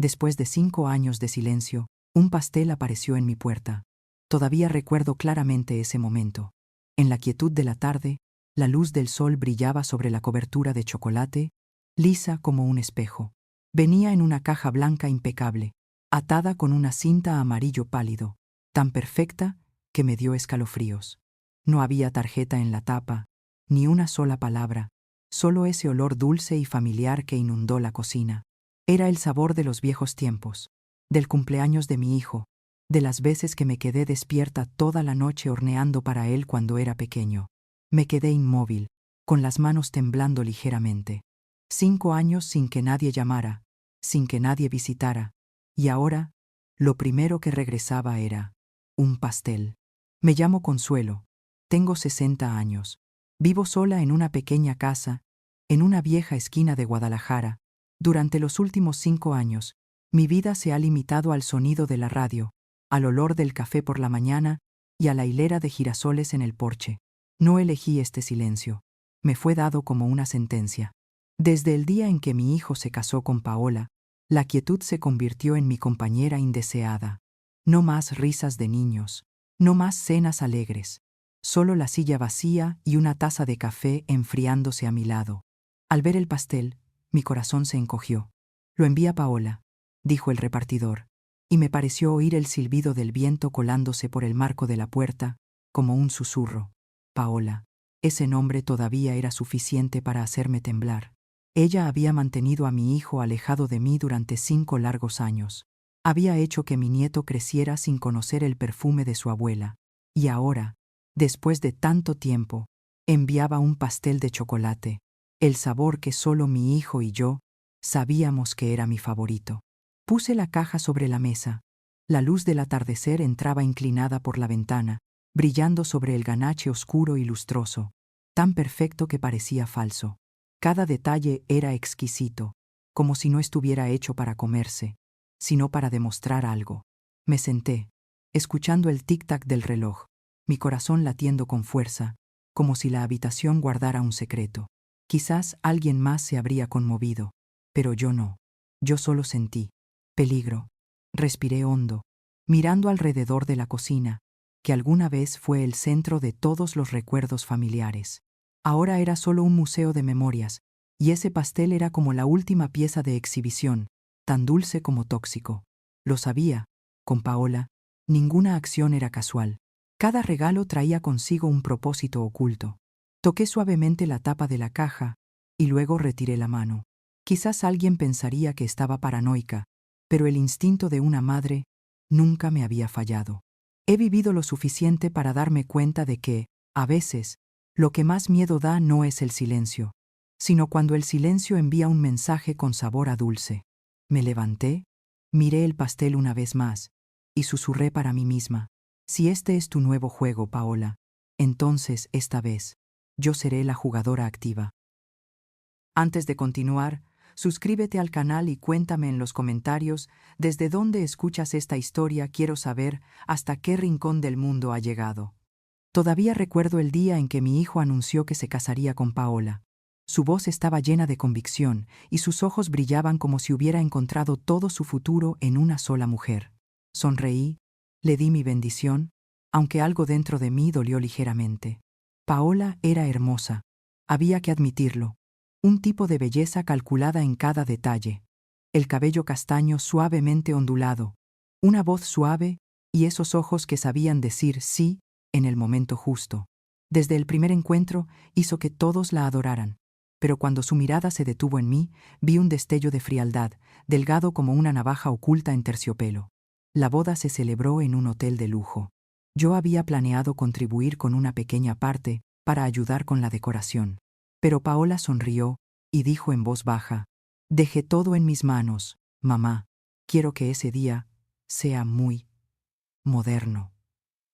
Después de 5 años de silencio, un pastel apareció en mi puerta. Todavía recuerdo claramente ese momento. En la quietud de la tarde, la luz del sol brillaba sobre la cobertura de chocolate, lisa como un espejo. Venía en una caja blanca impecable, atada con una cinta amarillo pálido, tan perfecta que me dio escalofríos. No había tarjeta en la tapa, ni una sola palabra, solo ese olor dulce y familiar que inundó la cocina. Era el sabor de los viejos tiempos, del cumpleaños de mi hijo, de las veces que me quedé despierta toda la noche horneando para él cuando era pequeño. Me quedé inmóvil, con las manos temblando ligeramente. 5 años sin que nadie llamara, sin que nadie visitara, y ahora, lo primero que regresaba era un pastel. Me llamo Consuelo, tengo 60 años, vivo sola en una pequeña casa, en una vieja esquina de Guadalajara. Durante los últimos 5 años, mi vida se ha limitado al sonido de la radio, al olor del café por la mañana y a la hilera de girasoles en el porche. No elegí este silencio. Me fue dado como una sentencia. Desde el día en que mi hijo se casó con Paola, la quietud se convirtió en mi compañera indeseada. No más risas de niños, no más cenas alegres, solo la silla vacía y una taza de café enfriándose a mi lado. Al ver el pastel, mi corazón se encogió. «Lo envía Paola», dijo el repartidor, y me pareció oír el silbido del viento colándose por el marco de la puerta, como un susurro. Paola. Ese nombre todavía era suficiente para hacerme temblar. Ella había mantenido a mi hijo alejado de mí durante 5 largos años. Había hecho que mi nieto creciera sin conocer el perfume de su abuela. Y ahora, después de tanto tiempo, enviaba un pastel de chocolate, el sabor que solo mi hijo y yo sabíamos que era mi favorito. Puse la caja sobre la mesa. La luz del atardecer entraba inclinada por la ventana, brillando sobre el ganache oscuro y lustroso, tan perfecto que parecía falso. Cada detalle era exquisito, como si no estuviera hecho para comerse, sino para demostrar algo. Me senté, escuchando el tic-tac del reloj, mi corazón latiendo con fuerza, como si la habitación guardara un secreto. Quizás alguien más se habría conmovido, pero yo no. Yo solo sentí peligro. Respiré hondo, mirando alrededor de la cocina, que alguna vez fue el centro de todos los recuerdos familiares. Ahora era solo un museo de memorias, y ese pastel era como la última pieza de exhibición, tan dulce como tóxico. Lo sabía, con Paola, ninguna acción era casual. Cada regalo traía consigo un propósito oculto. Toqué suavemente la tapa de la caja, y luego retiré la mano. Quizás alguien pensaría que estaba paranoica, pero el instinto de una madre nunca me había fallado. He vivido lo suficiente para darme cuenta de que, a veces, lo que más miedo da no es el silencio, sino cuando el silencio envía un mensaje con sabor a dulce. Me levanté, miré el pastel una vez más, y susurré para mí misma: si este es tu nuevo juego, Paola, entonces, esta vez, yo seré la jugadora activa. Antes de continuar, suscríbete al canal y cuéntame en los comentarios desde dónde escuchas esta historia. Quiero saber hasta qué rincón del mundo ha llegado. Todavía recuerdo el día en que mi hijo anunció que se casaría con Paola. Su voz estaba llena de convicción y sus ojos brillaban como si hubiera encontrado todo su futuro en una sola mujer. Sonreí, le di mi bendición, aunque algo dentro de mí dolió ligeramente. Paola era hermosa, había que admitirlo. Un tipo de belleza calculada en cada detalle. El cabello castaño suavemente ondulado, una voz suave y esos ojos que sabían decir sí en el momento justo. Desde el primer encuentro hizo que todos la adoraran, pero cuando su mirada se detuvo en mí, vi un destello de frialdad, delgado como una navaja oculta en terciopelo. La boda se celebró en un hotel de lujo. Yo había planeado contribuir con una pequeña parte para ayudar con la decoración. Pero Paola sonrió y dijo en voz baja: «Dejé todo en mis manos, mamá. Quiero que ese día sea muy moderno».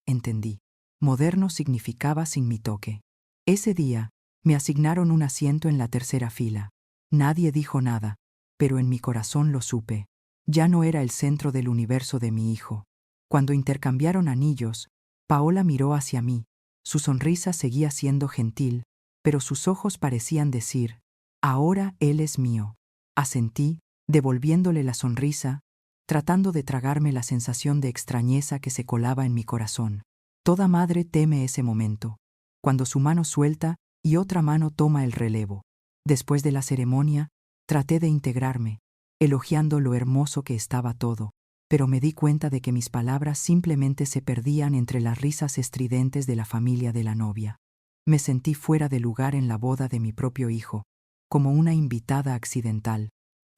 Entendí. Moderno significaba sin mi toque. Ese día, me asignaron un asiento en la tercera fila. Nadie dijo nada, pero en mi corazón lo supe. Ya no era el centro del universo de mi hijo. Cuando intercambiaron anillos, Paola miró hacia mí. Su sonrisa seguía siendo gentil, pero sus ojos parecían decir: «Ahora él es mío». Asentí, devolviéndole la sonrisa, tratando de tragarme la sensación de extrañeza que se colaba en mi corazón. Toda madre teme ese momento, cuando su mano suelta y otra mano toma el relevo. Después de la ceremonia, traté de integrarme, elogiando lo hermoso que estaba todo, pero me di cuenta de que mis palabras simplemente se perdían entre las risas estridentes de la familia de la novia. Me sentí fuera de lugar en la boda de mi propio hijo, como una invitada accidental.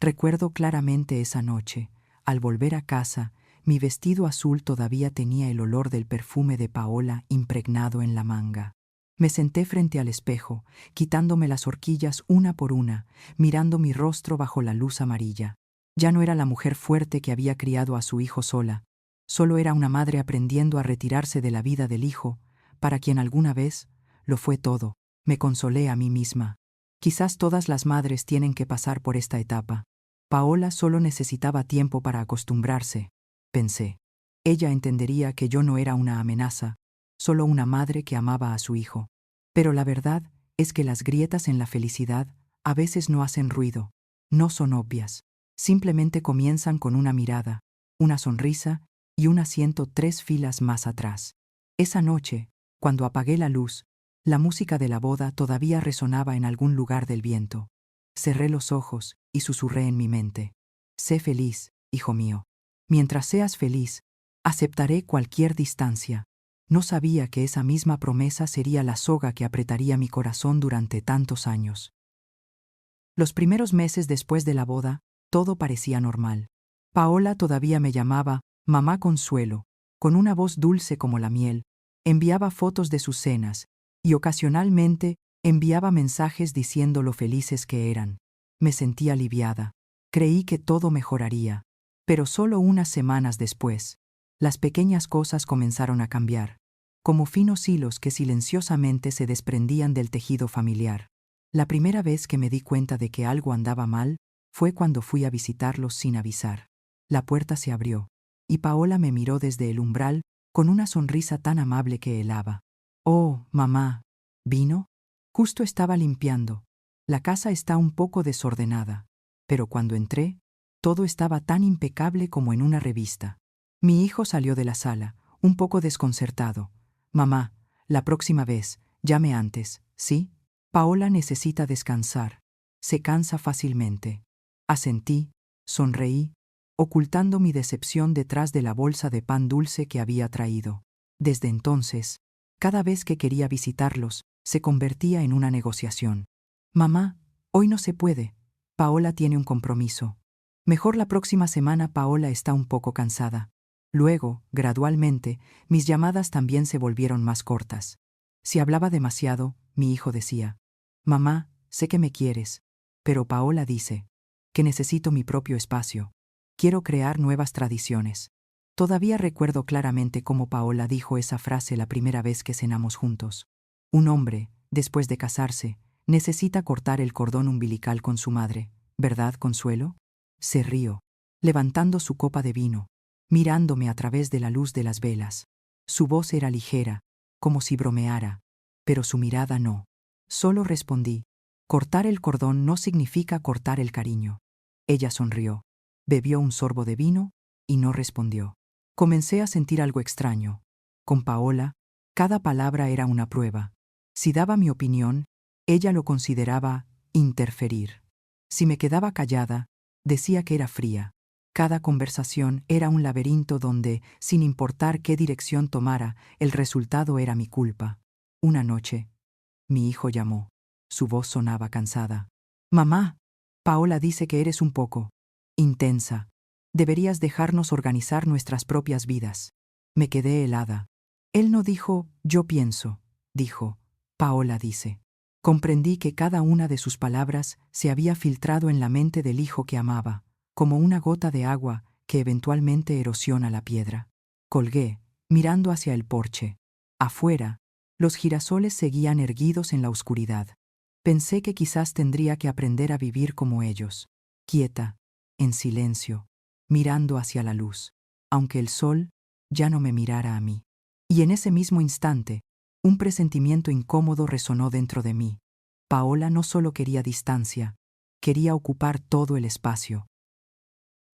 Recuerdo claramente esa noche. Al volver a casa, mi vestido azul todavía tenía el olor del perfume de Paola impregnado en la manga. Me senté frente al espejo, quitándome las horquillas una por una, mirando mi rostro bajo la luz amarilla. Ya no era la mujer fuerte que había criado a su hijo sola, solo era una madre aprendiendo a retirarse de la vida del hijo, para quien alguna vez lo fue todo. Me consolé a mí misma. Quizás todas las madres tienen que pasar por esta etapa. Paola solo necesitaba tiempo para acostumbrarse, pensé. Ella entendería que yo no era una amenaza, solo una madre que amaba a su hijo. Pero la verdad es que las grietas en la felicidad a veces no hacen ruido, no son obvias. Simplemente comienzan con una mirada, una sonrisa y un asiento 3 filas más atrás. Esa noche, cuando apagué la luz, la música de la boda todavía resonaba en algún lugar del viento. Cerré los ojos y susurré en mi mente. Sé feliz, hijo mío. Mientras seas feliz, aceptaré cualquier distancia. No sabía que esa misma promesa sería la soga que apretaría mi corazón durante tantos años. Los primeros meses después de la boda, todo parecía normal. Paola todavía me llamaba Mamá Consuelo, con una voz dulce como la miel, enviaba fotos de sus cenas, y ocasionalmente enviaba mensajes diciendo lo felices que eran. Me sentí aliviada. Creí que todo mejoraría. Pero solo unas semanas después, las pequeñas cosas comenzaron a cambiar, como finos hilos que silenciosamente se desprendían del tejido familiar. La primera vez que me di cuenta de que algo andaba mal fue cuando fui a visitarlos sin avisar. La puerta se abrió, y Paola me miró desde el umbral con una sonrisa tan amable que helaba. «Oh, mamá, ¿vino?» Justo estaba limpiando. La casa está un poco desordenada, pero cuando entré, todo estaba tan impecable como en una revista. Mi hijo salió de la sala, un poco desconcertado. «Mamá, la próxima vez, llame antes, ¿sí? Paola necesita descansar. Se cansa fácilmente». Asentí, sonreí, ocultando mi decepción detrás de la bolsa de pan dulce que había traído. Desde entonces, cada vez que quería visitarlos, se convertía en una negociación. «Mamá, hoy no se puede. Paola tiene un compromiso. Mejor la próxima semana. Paola está un poco cansada». Luego, gradualmente, mis llamadas también se volvieron más cortas. Si hablaba demasiado, mi hijo decía: «Mamá, sé que me quieres, pero Paola dice que necesito mi propio espacio. Quiero crear nuevas tradiciones». Todavía recuerdo claramente cómo Paola dijo esa frase la primera vez que cenamos juntos. Un hombre, después de casarse, necesita cortar el cordón umbilical con su madre, ¿verdad, Consuelo? Se rió, levantando su copa de vino, mirándome a través de la luz de las velas. Su voz era ligera, como si bromeara, pero su mirada no. Solo respondí: «Cortar el cordón no significa cortar el cariño». Ella sonrió, bebió un sorbo de vino y no respondió. Comencé a sentir algo extraño. Con Paola, cada palabra era una prueba. Si daba mi opinión, ella lo consideraba interferir. Si me quedaba callada, decía que era fría. Cada conversación era un laberinto donde, sin importar qué dirección tomara, el resultado era mi culpa. Una noche, mi hijo llamó. Su voz sonaba cansada. «Mamá, Paola dice que eres un poco intensa. Deberías dejarnos organizar nuestras propias vidas». Me quedé helada. Él no dijo «yo pienso», dijo «Paola dice». Comprendí que cada una de sus palabras se había filtrado en la mente del hijo que amaba, como una gota de agua que eventualmente erosiona la piedra. Colgué, mirando hacia el porche. Afuera, los girasoles seguían erguidos en la oscuridad. Pensé que quizás tendría que aprender a vivir como ellos, quieta, en silencio, mirando hacia la luz, aunque el sol ya no me mirara a mí. Y en ese mismo instante, un presentimiento incómodo resonó dentro de mí. Paola no solo quería distancia, quería ocupar todo el espacio.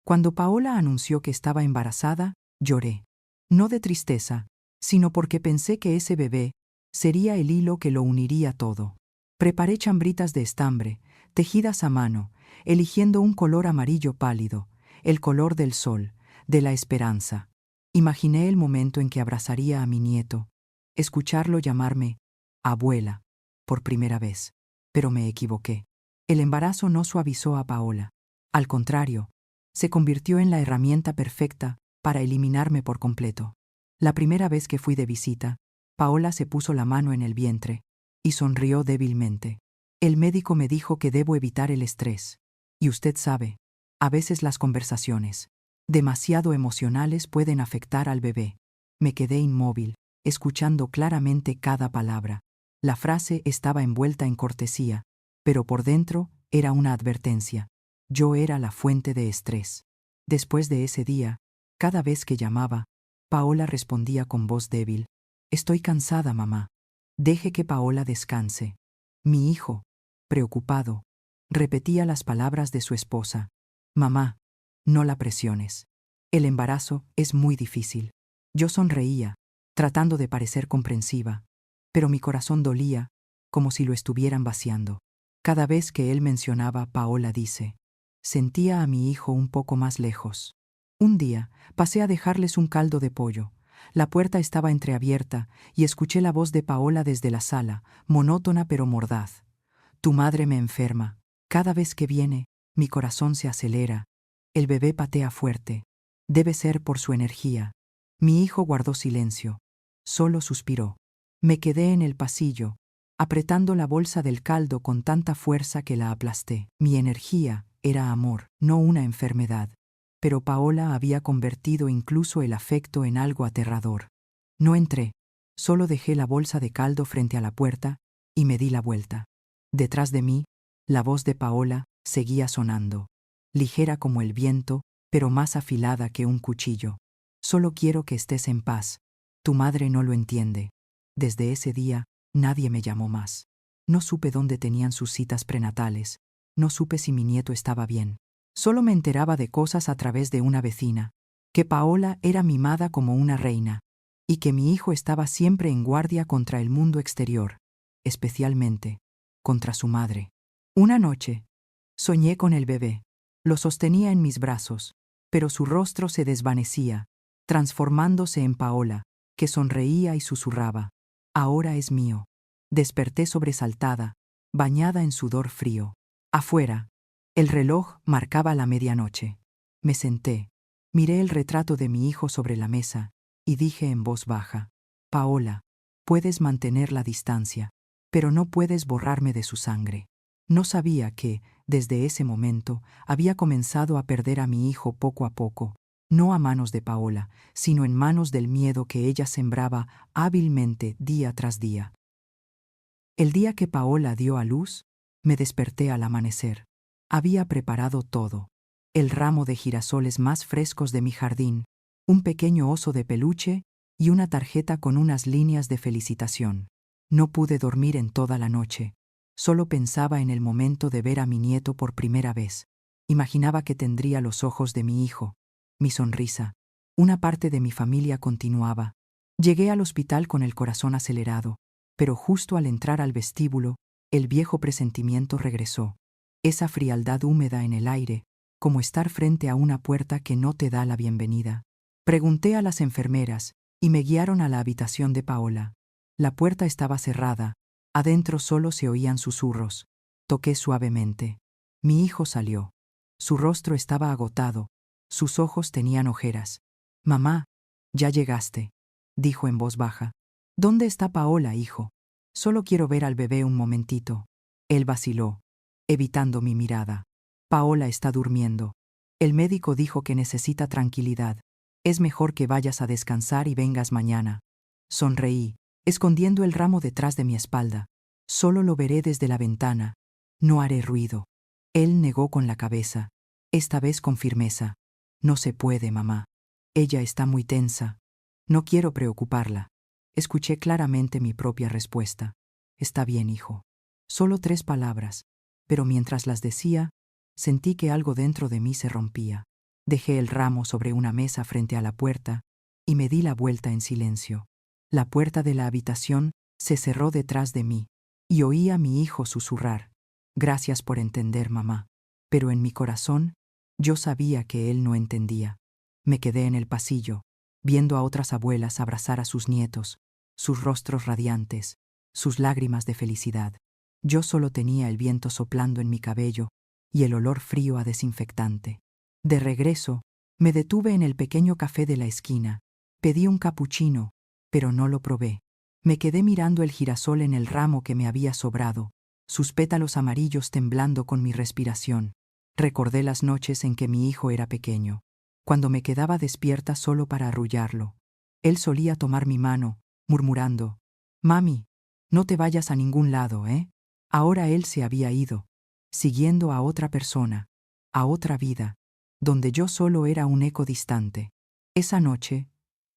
Cuando Paola anunció que estaba embarazada, lloré. No de tristeza, sino porque pensé que ese bebé sería el hilo que lo uniría todo. Preparé chambritas de estambre, tejidas a mano, eligiendo un color amarillo pálido, el color del sol, de la esperanza. Imaginé el momento en que abrazaría a mi nieto, escucharlo llamarme abuela, por primera vez. Pero me equivoqué. El embarazo no suavizó a Paola. Al contrario, se convirtió en la herramienta perfecta para eliminarme por completo. La primera vez que fui de visita, Paola se puso la mano en el vientre y sonrió débilmente. El médico me dijo que debo evitar el estrés. Y usted sabe, a veces las conversaciones, demasiado emocionales, pueden afectar al bebé. Me quedé inmóvil, escuchando claramente cada palabra. La frase estaba envuelta en cortesía, pero por dentro era una advertencia. Yo era la fuente de estrés. Después de ese día, cada vez que llamaba, Paola respondía con voz débil: «Estoy cansada, mamá. Deje que Paola descanse». Mi hijo, preocupado, repetía las palabras de su esposa: «Mamá, no la presiones. El embarazo es muy difícil». Yo sonreía, tratando de parecer comprensiva, pero mi corazón dolía, como si lo estuvieran vaciando. Cada vez que él mencionaba Paola dice, sentía a mi hijo un poco más lejos. Un día, pasé a dejarles un caldo de pollo. La puerta estaba entreabierta y escuché la voz de Paola desde la sala, monótona pero mordaz. «Tu madre me enferma. Cada vez que viene, mi corazón se acelera. El bebé patea fuerte. Debe ser por su energía». Mi hijo guardó silencio. Solo suspiró. Me quedé en el pasillo, apretando la bolsa del caldo con tanta fuerza que la aplasté. Mi energía era amor, no una enfermedad. Pero Paola había convertido incluso el afecto en algo aterrador. No entré, solo dejé la bolsa de caldo frente a la puerta y me di la vuelta. Detrás de mí, la voz de Paola seguía sonando, ligera como el viento, pero más afilada que un cuchillo. «Solo quiero que estés en paz. Tu madre no lo entiende». Desde ese día, nadie me llamó más. No supe dónde tenían sus citas prenatales. No supe si mi nieto estaba bien. Solo me enteraba de cosas a través de una vecina, que Paola era mimada como una reina, y que mi hijo estaba siempre en guardia contra el mundo exterior, especialmente contra su madre. Una noche, soñé con el bebé. Lo sostenía en mis brazos, pero su rostro se desvanecía, transformándose en Paola, que sonreía y susurraba: «Ahora es mío». Desperté sobresaltada, bañada en sudor frío. Afuera, el reloj marcaba la medianoche. Me senté, miré el retrato de mi hijo sobre la mesa y dije en voz baja: «Paola, puedes mantener la distancia, pero no puedes borrarme de su sangre». No sabía que, desde ese momento, había comenzado a perder a mi hijo poco a poco, no a manos de Paola, sino en manos del miedo que ella sembraba hábilmente día tras día. El día que Paola dio a luz, me desperté al amanecer. Había preparado todo: el ramo de girasoles más frescos de mi jardín, un pequeño oso de peluche y una tarjeta con unas líneas de felicitación. No pude dormir en toda la noche. Solo pensaba en el momento de ver a mi nieto por primera vez. Imaginaba que tendría los ojos de mi hijo, mi sonrisa. Una parte de mi familia continuaba. Llegué al hospital con el corazón acelerado, pero justo al entrar al vestíbulo, el viejo presentimiento regresó. Esa frialdad húmeda en el aire, como estar frente a una puerta que no te da la bienvenida. Pregunté a las enfermeras y me guiaron a la habitación de Paola. La puerta estaba cerrada. Adentro solo se oían susurros. Toqué suavemente. Mi hijo salió. Su rostro estaba agotado. Sus ojos tenían ojeras. «Mamá, ya llegaste», dijo en voz baja. «¿Dónde está Paola, hijo? Solo quiero ver al bebé un momentito». Él vaciló, evitando mi mirada. «Paola está durmiendo. El médico dijo que necesita tranquilidad. Es mejor que vayas a descansar y vengas mañana». Sonreí, escondiendo el ramo detrás de mi espalda. «Solo lo veré desde la ventana. No haré ruido». Él negó con la cabeza, esta vez con firmeza. «No se puede, mamá. Ella está muy tensa. No quiero preocuparla». Escuché claramente mi propia respuesta. «Está bien, hijo». Solo 3 palabras, pero mientras las decía, sentí que algo dentro de mí se rompía. Dejé el ramo sobre una mesa frente a la puerta y me di la vuelta en silencio. La puerta de la habitación se cerró detrás de mí y oí a mi hijo susurrar: «Gracias por entender, mamá». Pero en mi corazón yo sabía que él no entendía. Me quedé en el pasillo, viendo a otras abuelas abrazar a sus nietos, sus rostros radiantes, sus lágrimas de felicidad. Yo solo tenía el viento soplando en mi cabello y el olor frío a desinfectante. De regreso, me detuve en el pequeño café de la esquina. Pedí un capuchino, pero no lo probé. Me quedé mirando el girasol en el ramo que me había sobrado, sus pétalos amarillos temblando con mi respiración. Recordé las noches en que mi hijo era pequeño, cuando me quedaba despierta solo para arrullarlo. Él solía tomar mi mano, murmurando: «Mami, no te vayas a ningún lado, ¿eh?». Ahora él se había ido, siguiendo a otra persona, a otra vida, donde yo solo era un eco distante. Esa noche,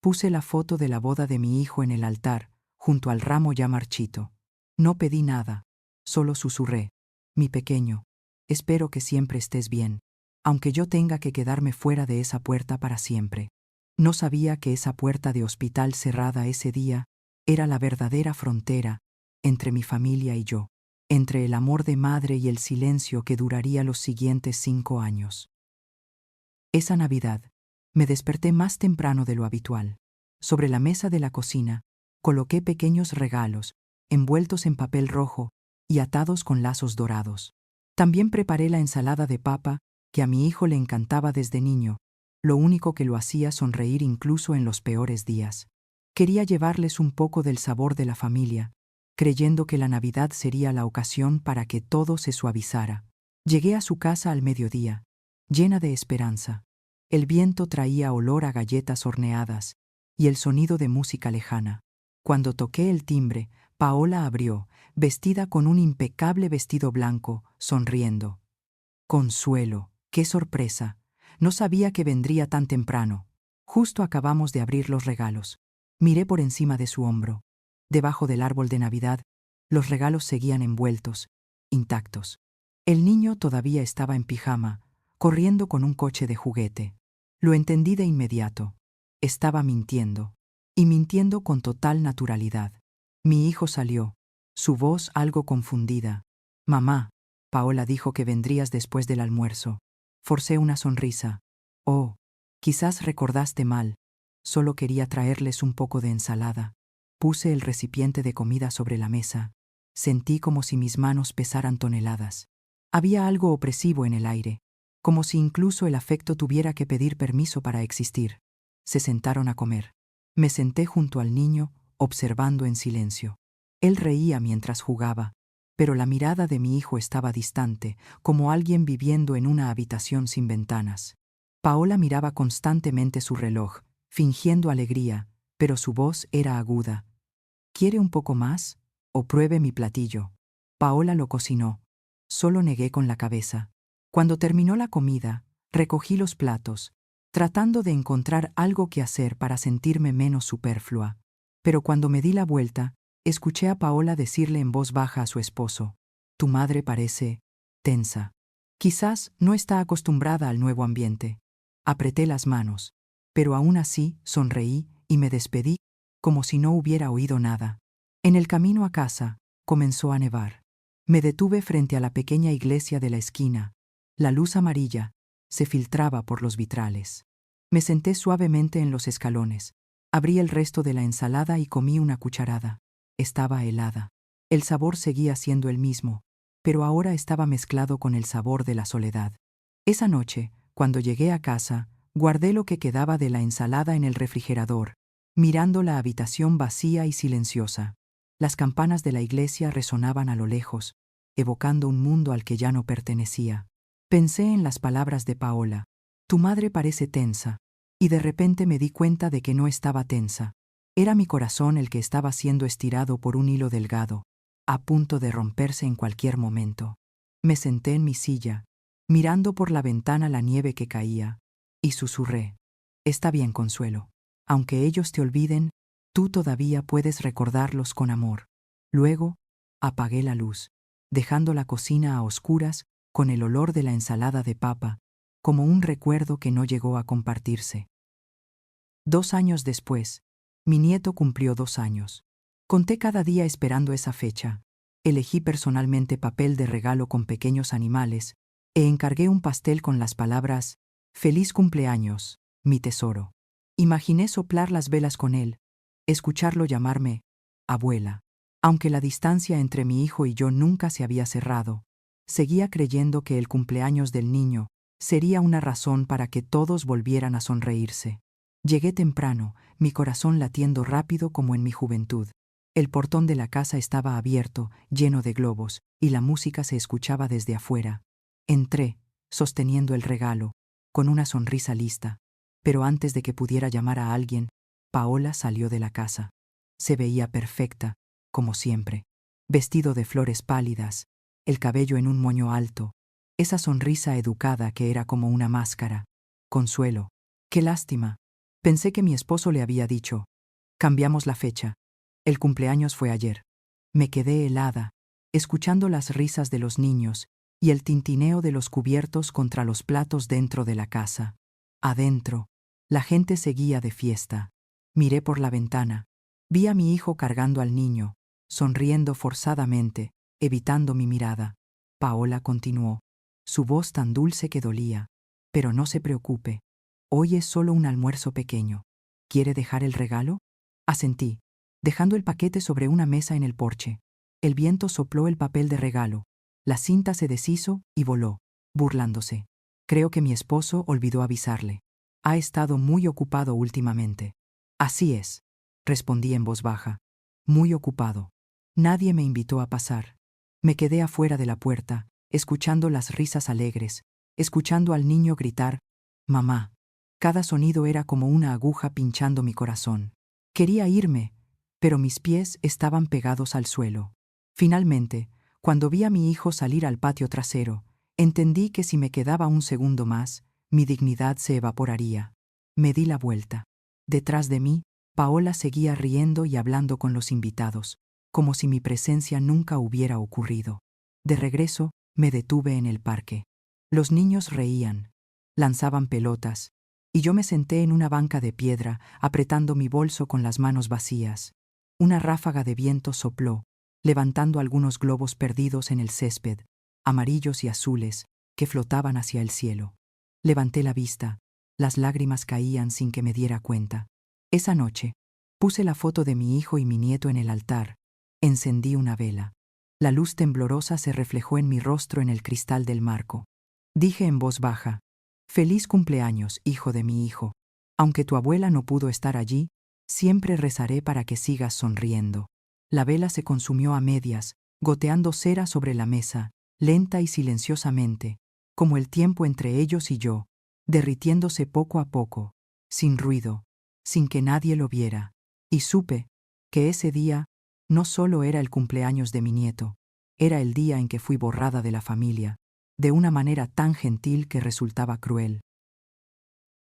puse la foto de la boda de mi hijo en el altar, junto al ramo ya marchito. No pedí nada, solo susurré: «Mi pequeño, espero que siempre estés bien, aunque yo tenga que quedarme fuera de esa puerta para siempre». No sabía que esa puerta de hospital cerrada ese día era la verdadera frontera entre mi familia y yo, entre el amor de madre y el silencio que duraría los siguientes 5 años. Esa Navidad, me desperté más temprano de lo habitual. Sobre la mesa de la cocina, coloqué pequeños regalos, envueltos en papel rojo y atados con lazos dorados. También preparé la ensalada de papa, que a mi hijo le encantaba desde niño, lo único que lo hacía sonreír incluso en los peores días. Quería llevarles un poco del sabor de la familia, creyendo que la Navidad sería la ocasión para que todo se suavizara. Llegué a su casa al mediodía, llena de esperanza. El viento traía olor a galletas horneadas y el sonido de música lejana. Cuando toqué el timbre, Paola abrió, vestida con un impecable vestido blanco, sonriendo. «Consuelo, qué sorpresa. No sabía que vendría tan temprano. Justo acabamos de abrir los regalos». Miré por encima de su hombro. Debajo del árbol de Navidad, los regalos seguían envueltos, intactos. El niño todavía estaba en pijama, corriendo con un coche de juguete. Lo entendí de inmediato. Estaba mintiendo. Y mintiendo con total naturalidad. Mi hijo salió, su voz algo confundida. «Mamá, Paola dijo que vendrías después del almuerzo». Forcé una sonrisa. «Oh, quizás recordaste mal. Solo quería traerles un poco de ensalada». Puse el recipiente de comida sobre la mesa. Sentí como si mis manos pesaran toneladas. Había algo opresivo en el aire, como si incluso el afecto tuviera que pedir permiso para existir. Se sentaron a comer. Me senté junto al niño, observando en silencio. Él reía mientras jugaba, pero la mirada de mi hijo estaba distante, como alguien viviendo en una habitación sin ventanas. Paola miraba constantemente su reloj, fingiendo alegría, pero su voz era aguda. «¿Quiere un poco más? ¿O pruebe mi platillo?». Paola lo cocinó. Solo negué con la cabeza. Cuando terminó la comida, recogí los platos, tratando de encontrar algo que hacer para sentirme menos superflua. Pero cuando me di la vuelta, escuché a Paola decirle en voz baja a su esposo: «Tu madre parece tensa. Quizás no está acostumbrada al nuevo ambiente». Apreté las manos, pero aún así sonreí y me despedí como si no hubiera oído nada. En el camino a casa, comenzó a nevar. Me detuve frente a la pequeña iglesia de la esquina. La luz amarilla se filtraba por los vitrales. Me senté suavemente en los escalones. Abrí el resto de la ensalada y comí una cucharada. Estaba helada. El sabor seguía siendo el mismo, pero ahora estaba mezclado con el sabor de la soledad. Esa noche, cuando llegué a casa, guardé lo que quedaba de la ensalada en el refrigerador, mirando la habitación vacía y silenciosa. Las campanas de la iglesia resonaban a lo lejos, evocando un mundo al que ya no pertenecía. Pensé en las palabras de Paola: «Tu madre parece tensa», y de repente me di cuenta de que no estaba tensa. Era mi corazón el que estaba siendo estirado por un hilo delgado, a punto de romperse en cualquier momento. Me senté en mi silla, mirando por la ventana la nieve que caía, y susurré: «Está bien, Consuelo. Aunque ellos te olviden, tú todavía puedes recordarlos con amor». Luego, apagué la luz, dejando la cocina a oscuras con el olor de la ensalada de papa, como un recuerdo que no llegó a compartirse. 2 años después, mi nieto cumplió 2 años. Conté cada día esperando esa fecha. Elegí personalmente papel de regalo con pequeños animales e encargué un pastel con las palabras «Feliz cumpleaños, mi tesoro». Imaginé soplar las velas con él, escucharlo llamarme «abuela». Aunque la distancia entre mi hijo y yo nunca se había cerrado, seguía creyendo que el cumpleaños del niño sería una razón para que todos volvieran a sonreírse. Llegué temprano, mi corazón latiendo rápido como en mi juventud. El portón de la casa estaba abierto, lleno de globos, y la música se escuchaba desde afuera. Entré, sosteniendo el regalo, con una sonrisa lista, pero antes de que pudiera llamar a alguien, Paola salió de la casa. Se veía perfecta, como siempre, vestido de flores pálidas, el cabello en un moño alto, esa sonrisa educada que era como una máscara. Consuelo. Qué lástima. Pensé que mi esposo le había dicho. Cambiamos la fecha. El cumpleaños fue ayer. Me quedé helada, escuchando las risas de los niños y el tintineo de los cubiertos contra los platos dentro de la casa. Adentro, la gente seguía de fiesta. Miré por la ventana. Vi a mi hijo cargando al niño, sonriendo forzadamente, evitando mi mirada. Paola continuó, su voz tan dulce que dolía. Pero no se preocupe. Hoy es solo un almuerzo pequeño. ¿Quiere dejar el regalo? Asentí, dejando el paquete sobre una mesa en el porche. El viento sopló el papel de regalo. La cinta se deshizo y voló, burlándose. Creo que mi esposo olvidó avisarle. Ha estado muy ocupado últimamente. Así es, respondí en voz baja. Muy ocupado. Nadie me invitó a pasar. Me quedé afuera de la puerta, escuchando las risas alegres, escuchando al niño gritar, «Mamá». Cada sonido era como una aguja pinchando mi corazón. Quería irme, pero mis pies estaban pegados al suelo. Finalmente, cuando vi a mi hijo salir al patio trasero, entendí que si me quedaba un segundo más, mi dignidad se evaporaría. Me di la vuelta. Detrás de mí, Paola seguía riendo y hablando con los invitados, como si mi presencia nunca hubiera ocurrido. De regreso, me detuve en el parque. Los niños reían, lanzaban pelotas, y yo me senté en una banca de piedra, apretando mi bolso con las manos vacías. Una ráfaga de viento sopló, levantando algunos globos perdidos en el césped, amarillos y azules, que flotaban hacia el cielo. Levanté la vista, las lágrimas caían sin que me diera cuenta. Esa noche, puse la foto de mi hijo y mi nieto en el altar, encendí una vela. La luz temblorosa se reflejó en mi rostro en el cristal del marco. Dije en voz baja, «Feliz cumpleaños, hijo de mi hijo. Aunque tu abuela no pudo estar allí, siempre rezaré para que sigas sonriendo». La vela se consumió a medias, goteando cera sobre la mesa, lenta y silenciosamente, como el tiempo entre ellos y yo, derritiéndose poco a poco, sin ruido, sin que nadie lo viera. Y supe que ese día no solo era el cumpleaños de mi nieto, era el día en que fui borrada de la familia, de una manera tan gentil que resultaba cruel.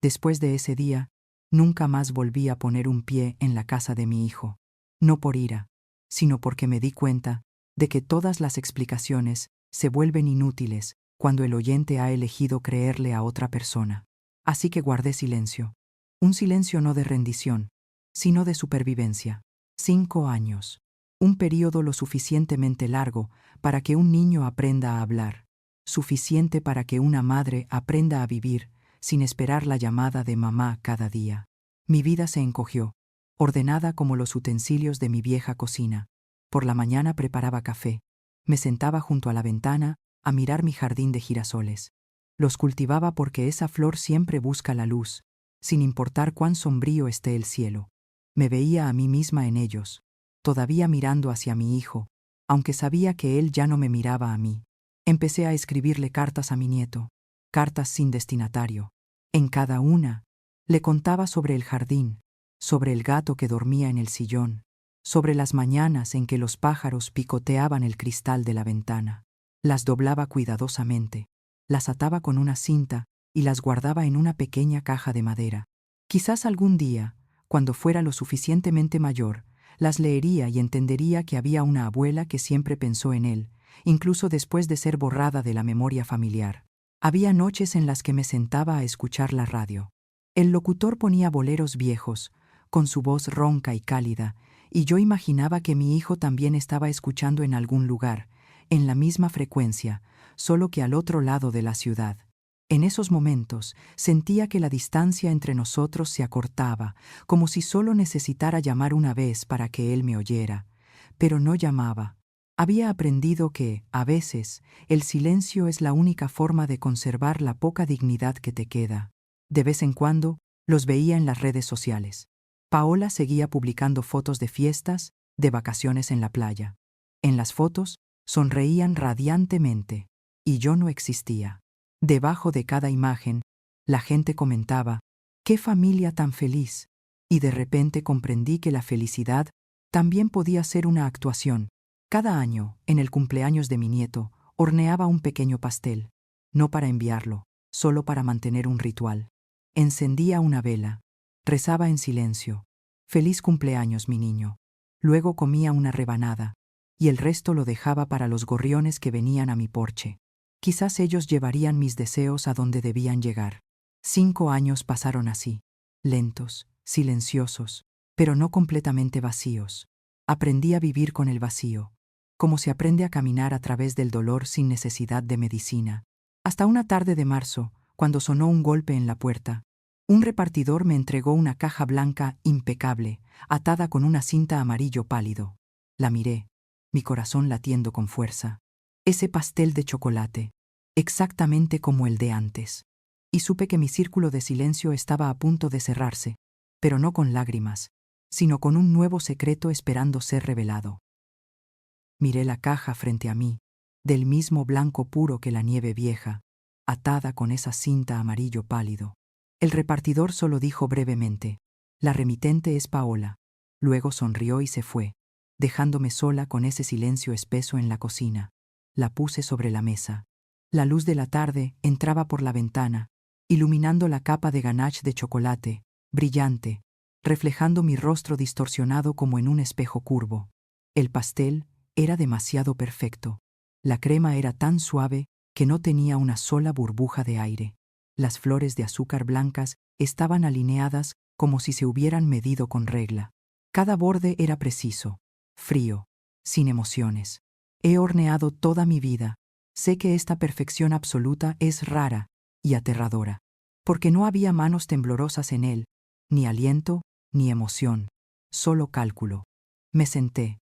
Después de ese día, nunca más volví a poner un pie en la casa de mi hijo, no por ira, sino porque me di cuenta de que todas las explicaciones se vuelven inútiles cuando el oyente ha elegido creerle a otra persona. Así que guardé silencio. Un silencio no de rendición, sino de supervivencia. 5 años. Un período lo suficientemente largo para que un niño aprenda a hablar, suficiente para que una madre aprenda a vivir sin esperar la llamada de mamá cada día. Mi vida se encogió, ordenada como los utensilios de mi vieja cocina. Por la mañana preparaba café. Me sentaba junto a la ventana a mirar mi jardín de girasoles. Los cultivaba porque esa flor siempre busca la luz, sin importar cuán sombrío esté el cielo. Me veía a mí misma en ellos, todavía mirando hacia mi hijo, aunque sabía que él ya no me miraba a mí. Empecé a escribirle cartas a mi nieto, cartas sin destinatario. En cada una, le contaba sobre el jardín, sobre el gato que dormía en el sillón, sobre las mañanas en que los pájaros picoteaban el cristal de la ventana. Las doblaba cuidadosamente, las ataba con una cinta y las guardaba en una pequeña caja de madera. Quizás algún día, cuando fuera lo suficientemente mayor, las leería y entendería que había una abuela que siempre pensó en él, incluso después de ser borrada de la memoria familiar. Había noches en las que me sentaba a escuchar la radio. El locutor ponía boleros viejos, con su voz ronca y cálida, y yo imaginaba que mi hijo también estaba escuchando en algún lugar, en la misma frecuencia, solo que al otro lado de la ciudad. En esos momentos sentía que la distancia entre nosotros se acortaba, como si solo necesitara llamar una vez para que él me oyera. Pero no llamaba. Había aprendido que, a veces, el silencio es la única forma de conservar la poca dignidad que te queda. De vez en cuando, los veía en las redes sociales. Paola seguía publicando fotos de fiestas, de vacaciones en la playa. En las fotos, sonreían radiantemente, y yo no existía. Debajo de cada imagen, la gente comentaba, ¡qué familia tan feliz! Y de repente comprendí que la felicidad también podía ser una actuación. Cada año, en el cumpleaños de mi nieto, horneaba un pequeño pastel, no para enviarlo, solo para mantener un ritual. Encendía una vela, rezaba en silencio, «Feliz cumpleaños, mi niño». Luego comía una rebanada, y el resto lo dejaba para los gorriones que venían a mi porche. Quizás ellos llevarían mis deseos a donde debían llegar. 5 años pasaron así, lentos, silenciosos, pero no completamente vacíos. Aprendí a vivir con el vacío, como se aprende a caminar a través del dolor sin necesidad de medicina. Hasta una tarde de marzo, cuando sonó un golpe en la puerta, un repartidor me entregó una caja blanca impecable, atada con una cinta amarillo pálido. La miré, mi corazón latiendo con fuerza. Ese pastel de chocolate, exactamente como el de antes. Y supe que mi círculo de silencio estaba a punto de cerrarse, pero no con lágrimas, sino con un nuevo secreto esperando ser revelado. Miré la caja frente a mí, del mismo blanco puro que la nieve vieja, atada con esa cinta amarillo pálido. El repartidor solo dijo brevemente, «La remitente es Paola». Luego sonrió y se fue, dejándome sola con ese silencio espeso en la cocina. La puse sobre la mesa. La luz de la tarde entraba por la ventana, iluminando la capa de ganache de chocolate, brillante, reflejando mi rostro distorsionado como en un espejo curvo. El pastel era demasiado perfecto. La crema era tan suave que no tenía una sola burbuja de aire. Las flores de azúcar blancas estaban alineadas como si se hubieran medido con regla. Cada borde era preciso, frío, sin emociones. He horneado toda mi vida. Sé que esta perfección absoluta es rara y aterradora, porque no había manos temblorosas en él, ni aliento, ni emoción, solo cálculo. Me senté,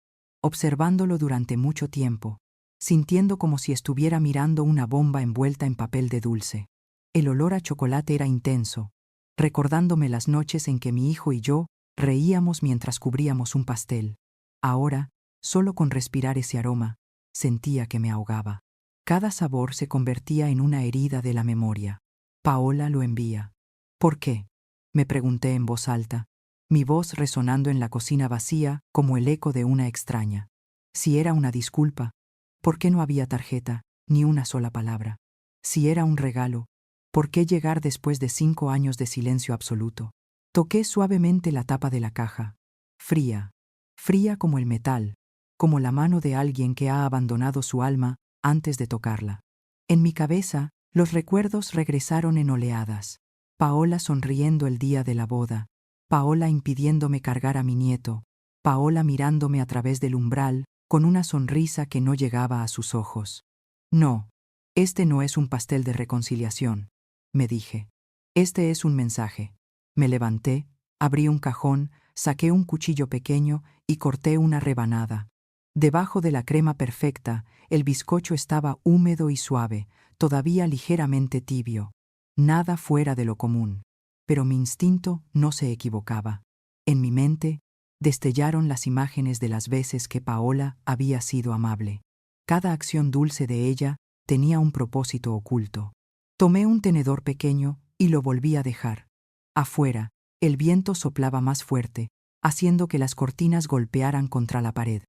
observándolo durante mucho tiempo, sintiendo como si estuviera mirando una bomba envuelta en papel de dulce. El olor a chocolate era intenso, recordándome las noches en que mi hijo y yo reíamos mientras cubríamos un pastel. Ahora, solo con respirar ese aroma, sentía que me ahogaba. Cada sabor se convertía en una herida de la memoria. Paola lo envía. ¿Por qué?, me pregunté en voz alta, mi voz resonando en la cocina vacía como el eco de una extraña. Si era una disculpa, ¿por qué no había tarjeta, ni una sola palabra? Si era un regalo, ¿por qué llegar después de 5 años de silencio absoluto? Toqué suavemente la tapa de la caja. Fría, fría como el metal, como la mano de alguien que ha abandonado su alma antes de tocarla. En mi cabeza, los recuerdos regresaron en oleadas. Paola sonriendo el día de la boda, Paola impidiéndome cargar a mi nieto, Paola mirándome a través del umbral con una sonrisa que no llegaba a sus ojos. No, este no es un pastel de reconciliación, me dije. Este es un mensaje. Me levanté, abrí un cajón, saqué un cuchillo pequeño y corté una rebanada. Debajo de la crema perfecta, el bizcocho estaba húmedo y suave, todavía ligeramente tibio. Nada fuera de lo común. Pero mi instinto no se equivocaba. En mi mente destellaron las imágenes de las veces que Paola había sido amable. Cada acción dulce de ella tenía un propósito oculto. Tomé un tenedor pequeño y lo volví a dejar. Afuera, el viento soplaba más fuerte, haciendo que las cortinas golpearan contra la pared.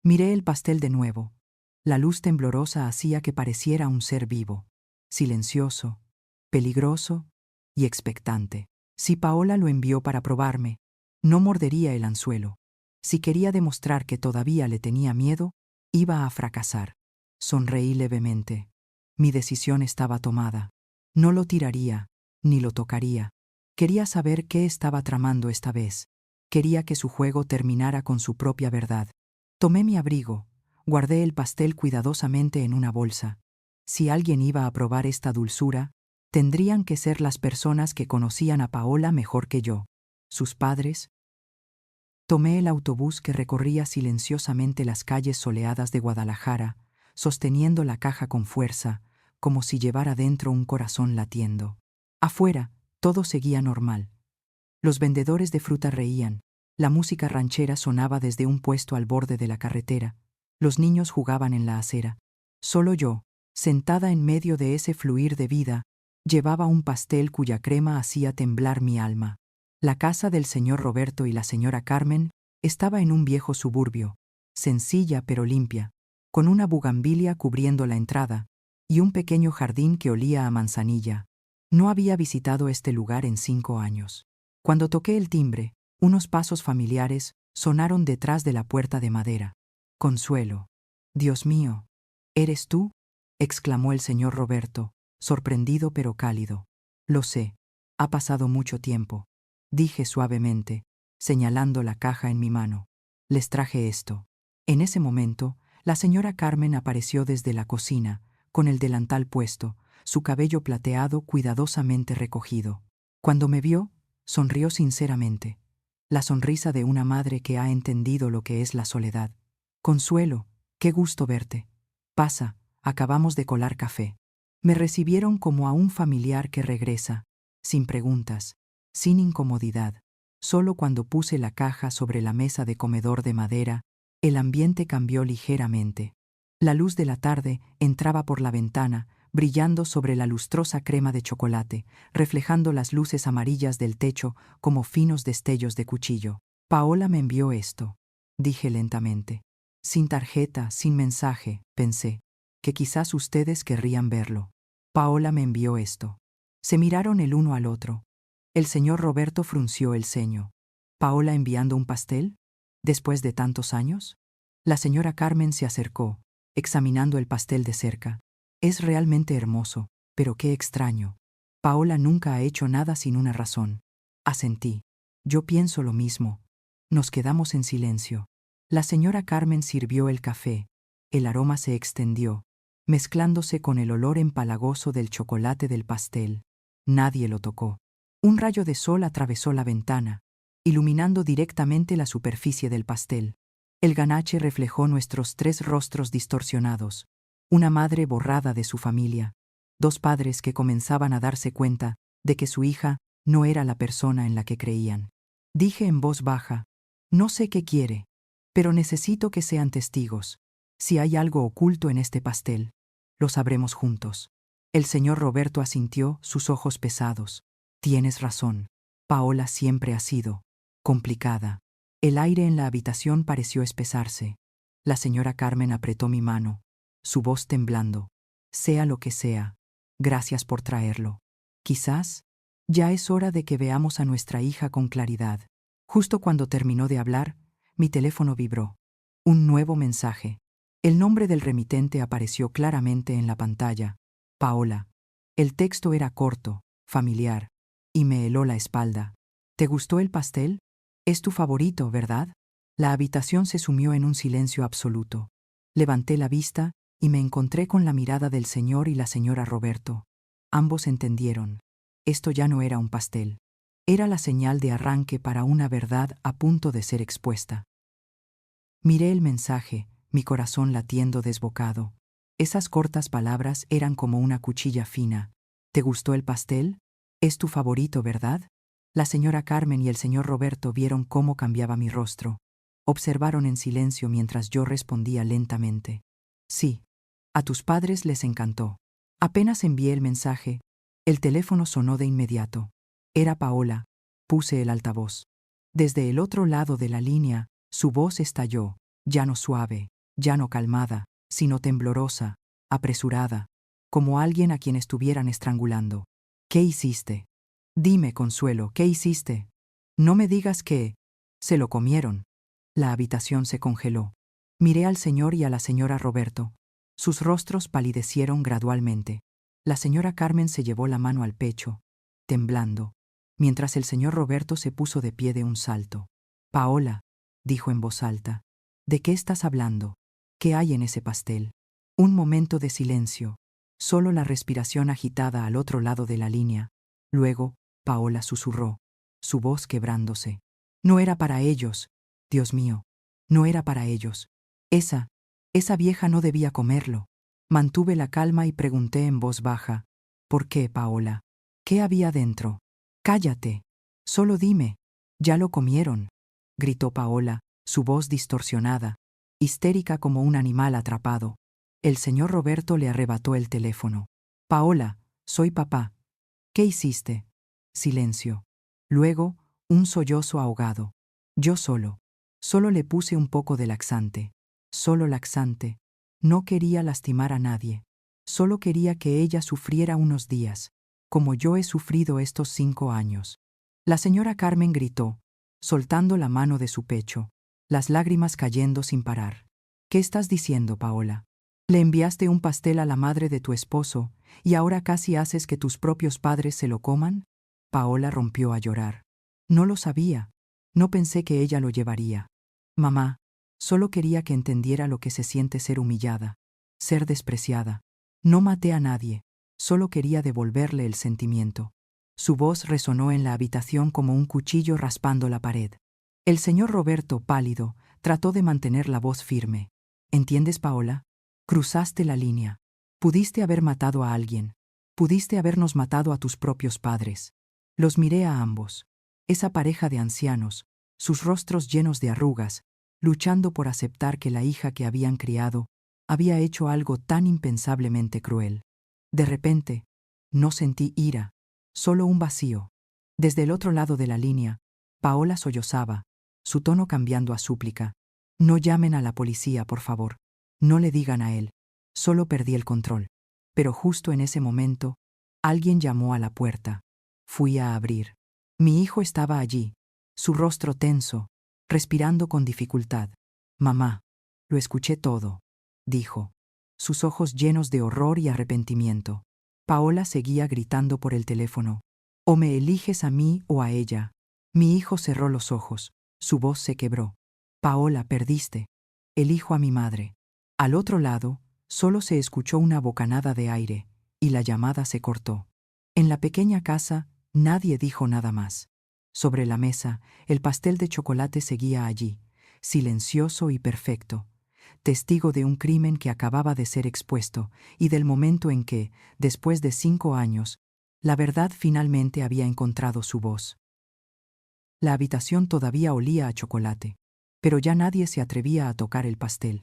Miré el pastel de nuevo. La luz temblorosa hacía que pareciera un ser vivo, silencioso, peligroso y expectante. Si Paola lo envió para probarme, no mordería el anzuelo. Si quería demostrar que todavía le tenía miedo, iba a fracasar. Sonreí levemente. Mi decisión estaba tomada. No lo tiraría, ni lo tocaría. Quería saber qué estaba tramando esta vez. Quería que su juego terminara con su propia verdad. Tomé mi abrigo, guardé el pastel cuidadosamente en una bolsa. Si alguien iba a probar esta dulzura, tendrían que ser las personas que conocían a Paola mejor que yo. Sus padres. Tomé el autobús que recorría silenciosamente las calles soleadas de Guadalajara, sosteniendo la caja con fuerza, como si llevara dentro un corazón latiendo. Afuera, todo seguía normal. Los vendedores de fruta reían, la música ranchera sonaba desde un puesto al borde de la carretera, los niños jugaban en la acera. Solo yo, sentada en medio de ese fluir de vida, llevaba un pastel cuya crema hacía temblar mi alma. La casa del señor Roberto y la señora Carmen estaba en un viejo suburbio, sencilla pero limpia, con una bugambilia cubriendo la entrada y un pequeño jardín que olía a manzanilla. No había visitado este lugar en 5 años. Cuando toqué el timbre, unos pasos familiares sonaron detrás de la puerta de madera. Consuelo. Dios mío, ¿eres tú?, exclamó el señor Roberto, sorprendido pero cálido. Lo sé, ha pasado mucho tiempo, dije suavemente, señalando la caja en mi mano. Les traje esto. En ese momento, la señora Carmen apareció desde la cocina, con el delantal puesto, su cabello plateado cuidadosamente recogido. Cuando me vio, sonrió sinceramente, la sonrisa de una madre que ha entendido lo que es la soledad. Consuelo, qué gusto verte. Pasa, acabamos de colar café. Me recibieron como a un familiar que regresa, sin preguntas, sin incomodidad. Solo cuando puse la caja sobre la mesa de comedor de madera, el ambiente cambió ligeramente. La luz de la tarde entraba por la ventana, brillando sobre la lustrosa crema de chocolate, reflejando las luces amarillas del techo como finos destellos de cuchillo. Paola me envió esto, dije lentamente. Sin tarjeta, sin mensaje, pensé, que quizás ustedes querrían verlo. Paola me envió esto. Se miraron el uno al otro. El señor Roberto frunció el ceño. ¿Paola enviando un pastel? ¿Después de tantos años? La señora Carmen se acercó, examinando el pastel de cerca. Es realmente hermoso, pero qué extraño. Paola nunca ha hecho nada sin una razón. Asentí. Yo pienso lo mismo. Nos quedamos en silencio. La señora Carmen sirvió el café. El aroma se extendió, mezclándose con el olor empalagoso del chocolate del pastel. Nadie lo tocó. Un rayo de sol atravesó la ventana, iluminando directamente la superficie del pastel. El ganache reflejó nuestros 3 rostros distorsionados, una madre borrada de su familia, 2 padres que comenzaban a darse cuenta de que su hija no era la persona en la que creían. Dije en voz baja, no sé qué quiere, pero necesito que sean testigos. Si hay algo oculto en este pastel, lo sabremos juntos. El señor Roberto asintió, sus ojos pesados. Tienes razón. Paola siempre ha sido complicada. El aire en la habitación pareció espesarse. La señora Carmen apretó mi mano, su voz temblando. Sea lo que sea, gracias por traerlo. Quizás ya es hora de que veamos a nuestra hija con claridad. Justo cuando terminó de hablar, mi teléfono vibró. Un nuevo mensaje. El nombre del remitente apareció claramente en la pantalla. Paola. El texto era corto, familiar, y me heló la espalda. ¿Te gustó el pastel? Es tu favorito, ¿verdad? La habitación se sumió en un silencio absoluto. Levanté la vista y me encontré con la mirada del señor y la señora Roberto. Ambos entendieron. Esto ya no era un pastel. Era la señal de arranque para una verdad a punto de ser expuesta. Miré el mensaje, mi corazón latiendo desbocado. Esas cortas palabras eran como una cuchilla fina. ¿Te gustó el pastel? Es tu favorito, ¿verdad? La señora Carmen y el señor Roberto vieron cómo cambiaba mi rostro. Observaron en silencio mientras yo respondía lentamente. Sí. A tus padres les encantó. Apenas envié el mensaje, el teléfono sonó de inmediato. Era Paola. Puse el altavoz. Desde el otro lado de la línea, su voz estalló, ya no suave, ya no calmada, sino temblorosa, apresurada, como alguien a quien estuvieran estrangulando. ¿Qué hiciste? Dime, Consuelo, ¿qué hiciste? No me digas que... Se lo comieron. La habitación se congeló. Miré al señor y a la señora Roberto. Sus rostros palidecieron gradualmente. La señora Carmen se llevó la mano al pecho, temblando, mientras el señor Roberto se puso de pie de un salto. Paola, dijo en voz alta, ¿de qué estás hablando? ¿Qué hay en ese pastel? Un momento de silencio, solo la respiración agitada al otro lado de la línea. Luego, Paola susurró, su voz quebrándose. No era para ellos. Dios mío, no era para ellos. Esa vieja no debía comerlo. Mantuve la calma y pregunté en voz baja, ¿por qué, Paola? ¿Qué había dentro? Cállate. Solo dime. Ya lo comieron, gritó Paola, su voz distorsionada, histérica como un animal atrapado. El señor Roberto le arrebató el teléfono. Paola, soy papá. ¿Qué hiciste? Silencio. Luego, un sollozo ahogado. Yo solo le puse un poco de laxante. Solo laxante. No quería lastimar a nadie. Solo quería que ella sufriera unos días, como yo he sufrido estos 5 años. La señora Carmen gritó, soltando la mano de su pecho, las lágrimas cayendo sin parar. ¿Qué estás diciendo, Paola? Le enviaste un pastel a la madre de tu esposo, ¿y ahora casi haces que tus propios padres se lo coman? Paola rompió a llorar. No lo sabía. No pensé que ella lo llevaría. Mamá, solo quería que entendiera lo que se siente ser humillada, ser despreciada. No maté a nadie, solo quería devolverle el sentimiento. Su voz resonó en la habitación como un cuchillo raspando la pared. El señor Roberto, pálido, trató de mantener la voz firme. ¿Entiendes, Paola? Cruzaste la línea. Pudiste haber matado a alguien. Pudiste habernos matado a tus propios padres. Los miré a ambos. Esa pareja de ancianos, sus rostros llenos de arrugas, luchando por aceptar que la hija que habían criado había hecho algo tan impensablemente cruel. De repente, no sentí ira, solo un vacío. Desde el otro lado de la línea, Paola sollozaba, su tono cambiando a súplica. No llamen a la policía, por favor. No le digan a él. Solo perdí el control. Pero justo en ese momento, alguien llamó a la puerta. Fui a abrir. Mi hijo estaba allí, su rostro tenso, respirando con dificultad. Mamá, lo escuché todo, dijo, sus ojos llenos de horror y arrepentimiento. Paola seguía gritando por el teléfono. O me eliges a mí o a ella. Mi hijo cerró los ojos, su voz se quebró. Paola, perdiste. Elijo a mi madre. Al otro lado, solo se escuchó una bocanada de aire, y la llamada se cortó. En la pequeña casa, nadie dijo nada más. Sobre la mesa, el pastel de chocolate seguía allí, silencioso y perfecto, testigo de un crimen que acababa de ser expuesto y del momento en que, después de 5 años, la verdad finalmente había encontrado su voz. La habitación todavía olía a chocolate, pero ya nadie se atrevía a tocar el pastel.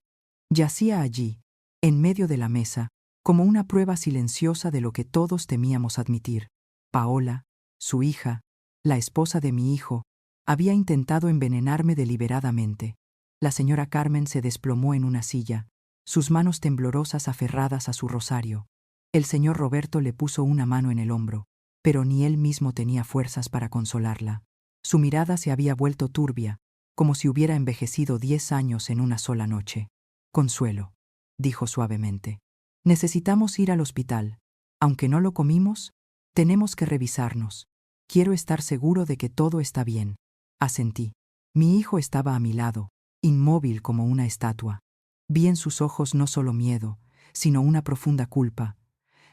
Yacía allí, en medio de la mesa, como una prueba silenciosa de lo que todos temíamos admitir. Paola, su hija, la esposa de mi hijo, había intentado envenenarme deliberadamente. La señora Carmen se desplomó en una silla, sus manos temblorosas aferradas a su rosario. El señor Roberto le puso una mano en el hombro, pero ni él mismo tenía fuerzas para consolarla. Su mirada se había vuelto turbia, como si hubiera envejecido 10 años en una sola noche. Consuelo, dijo suavemente. Necesitamos ir al hospital. Aunque no lo comimos, tenemos que revisarnos. Quiero estar seguro de que todo está bien. Asentí. Mi hijo estaba a mi lado, inmóvil como una estatua. Vi en sus ojos no solo miedo, sino una profunda culpa.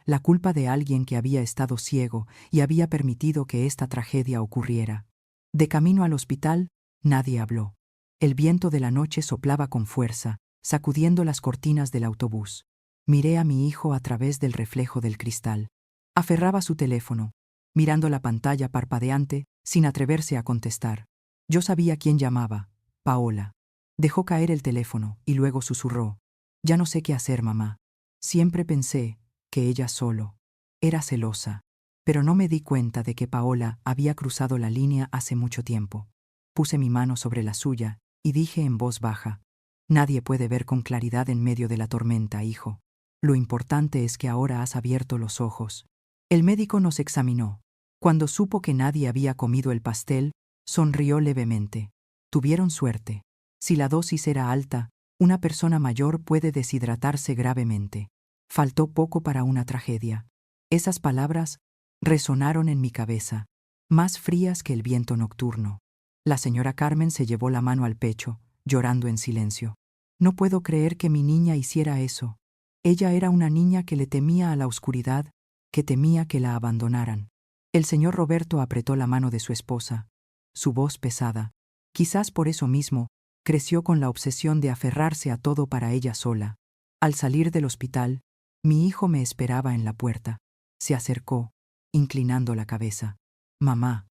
La culpa de alguien que había estado ciego y había permitido que esta tragedia ocurriera. De camino al hospital, nadie habló. El viento de la noche soplaba con fuerza, sacudiendo las cortinas del autobús. Miré a mi hijo a través del reflejo del cristal. Aferraba su teléfono, mirando la pantalla parpadeante, sin atreverse a contestar. Yo sabía quién llamaba, Paola. Dejó caer el teléfono y luego susurró. Ya no sé qué hacer, mamá. Siempre pensé que ella solo era celosa, pero no me di cuenta de que Paola había cruzado la línea hace mucho tiempo. Puse mi mano sobre la suya y dije en voz baja. Nadie puede ver con claridad en medio de la tormenta, hijo. Lo importante es que ahora has abierto los ojos. El médico nos examinó. Cuando supo que nadie había comido el pastel, sonrió levemente. Tuvieron suerte. Si la dosis era alta, una persona mayor puede deshidratarse gravemente. Faltó poco para una tragedia. Esas palabras resonaron en mi cabeza, más frías que el viento nocturno. La señora Carmen se llevó la mano al pecho, llorando en silencio. No puedo creer que mi niña hiciera eso. Ella era una niña que le temía a la oscuridad, que temía que la abandonaran. El señor Roberto apretó la mano de su esposa. Su voz pesada, quizás por eso mismo, creció con la obsesión de aferrarse a todo para ella sola. Al salir del hospital, mi hijo me esperaba en la puerta. Se acercó, inclinando la cabeza. Mamá,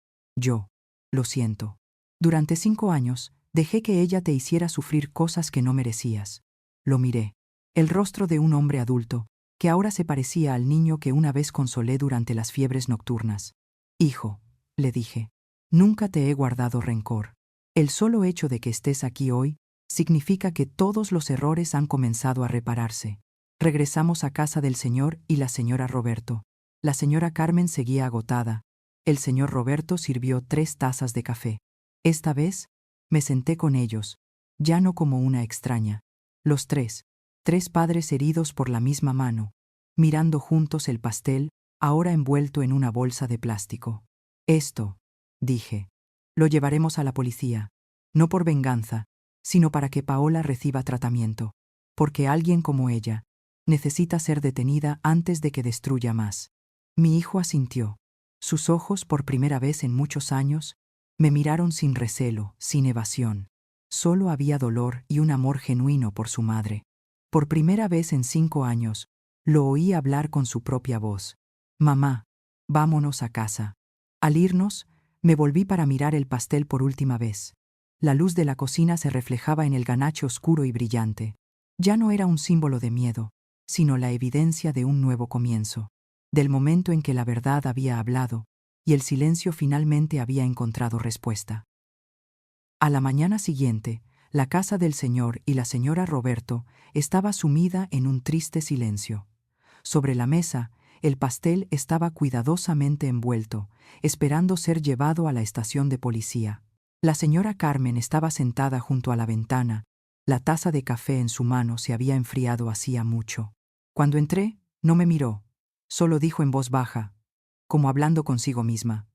lo siento. Durante 5 años, dejé que ella te hiciera sufrir cosas que no merecías. Lo miré. El rostro de un hombre adulto, que ahora se parecía al niño que una vez consolé durante las fiebres nocturnas. Hijo, le dije, nunca te he guardado rencor. El solo hecho de que estés aquí hoy significa que todos los errores han comenzado a repararse. Regresamos a casa del señor y la señora Roberto. La señora Carmen seguía agotada. El señor Roberto sirvió 3 tazas de café. Esta vez, me senté con ellos, ya no como una extraña. Los 3 padres heridos por la misma mano, mirando juntos el pastel, ahora envuelto en una bolsa de plástico. Esto, dije, lo llevaremos a la policía, no por venganza, sino para que Paola reciba tratamiento, porque alguien como ella necesita ser detenida antes de que destruya más. Mi hijo asintió. Sus ojos, por primera vez en muchos años, me miraron sin recelo, sin evasión. Solo había dolor y un amor genuino por su madre. Por primera vez en 5 años, lo oí hablar con su propia voz. Mamá, vámonos a casa. Al irnos, me volví para mirar el pastel por última vez. La luz de la cocina se reflejaba en el ganache oscuro y brillante. Ya no era un símbolo de miedo, sino la evidencia de un nuevo comienzo, del momento en que la verdad había hablado y el silencio finalmente había encontrado respuesta. A la mañana siguiente, la casa del señor y la señora Roberto estaba sumida en un triste silencio. Sobre la mesa, el pastel estaba cuidadosamente envuelto, esperando ser llevado a la estación de policía. La señora Carmen estaba sentada junto a la ventana. La taza de café en su mano se había enfriado hacía mucho. Cuando entré, no me miró. Solo dijo en voz baja, como hablando consigo misma.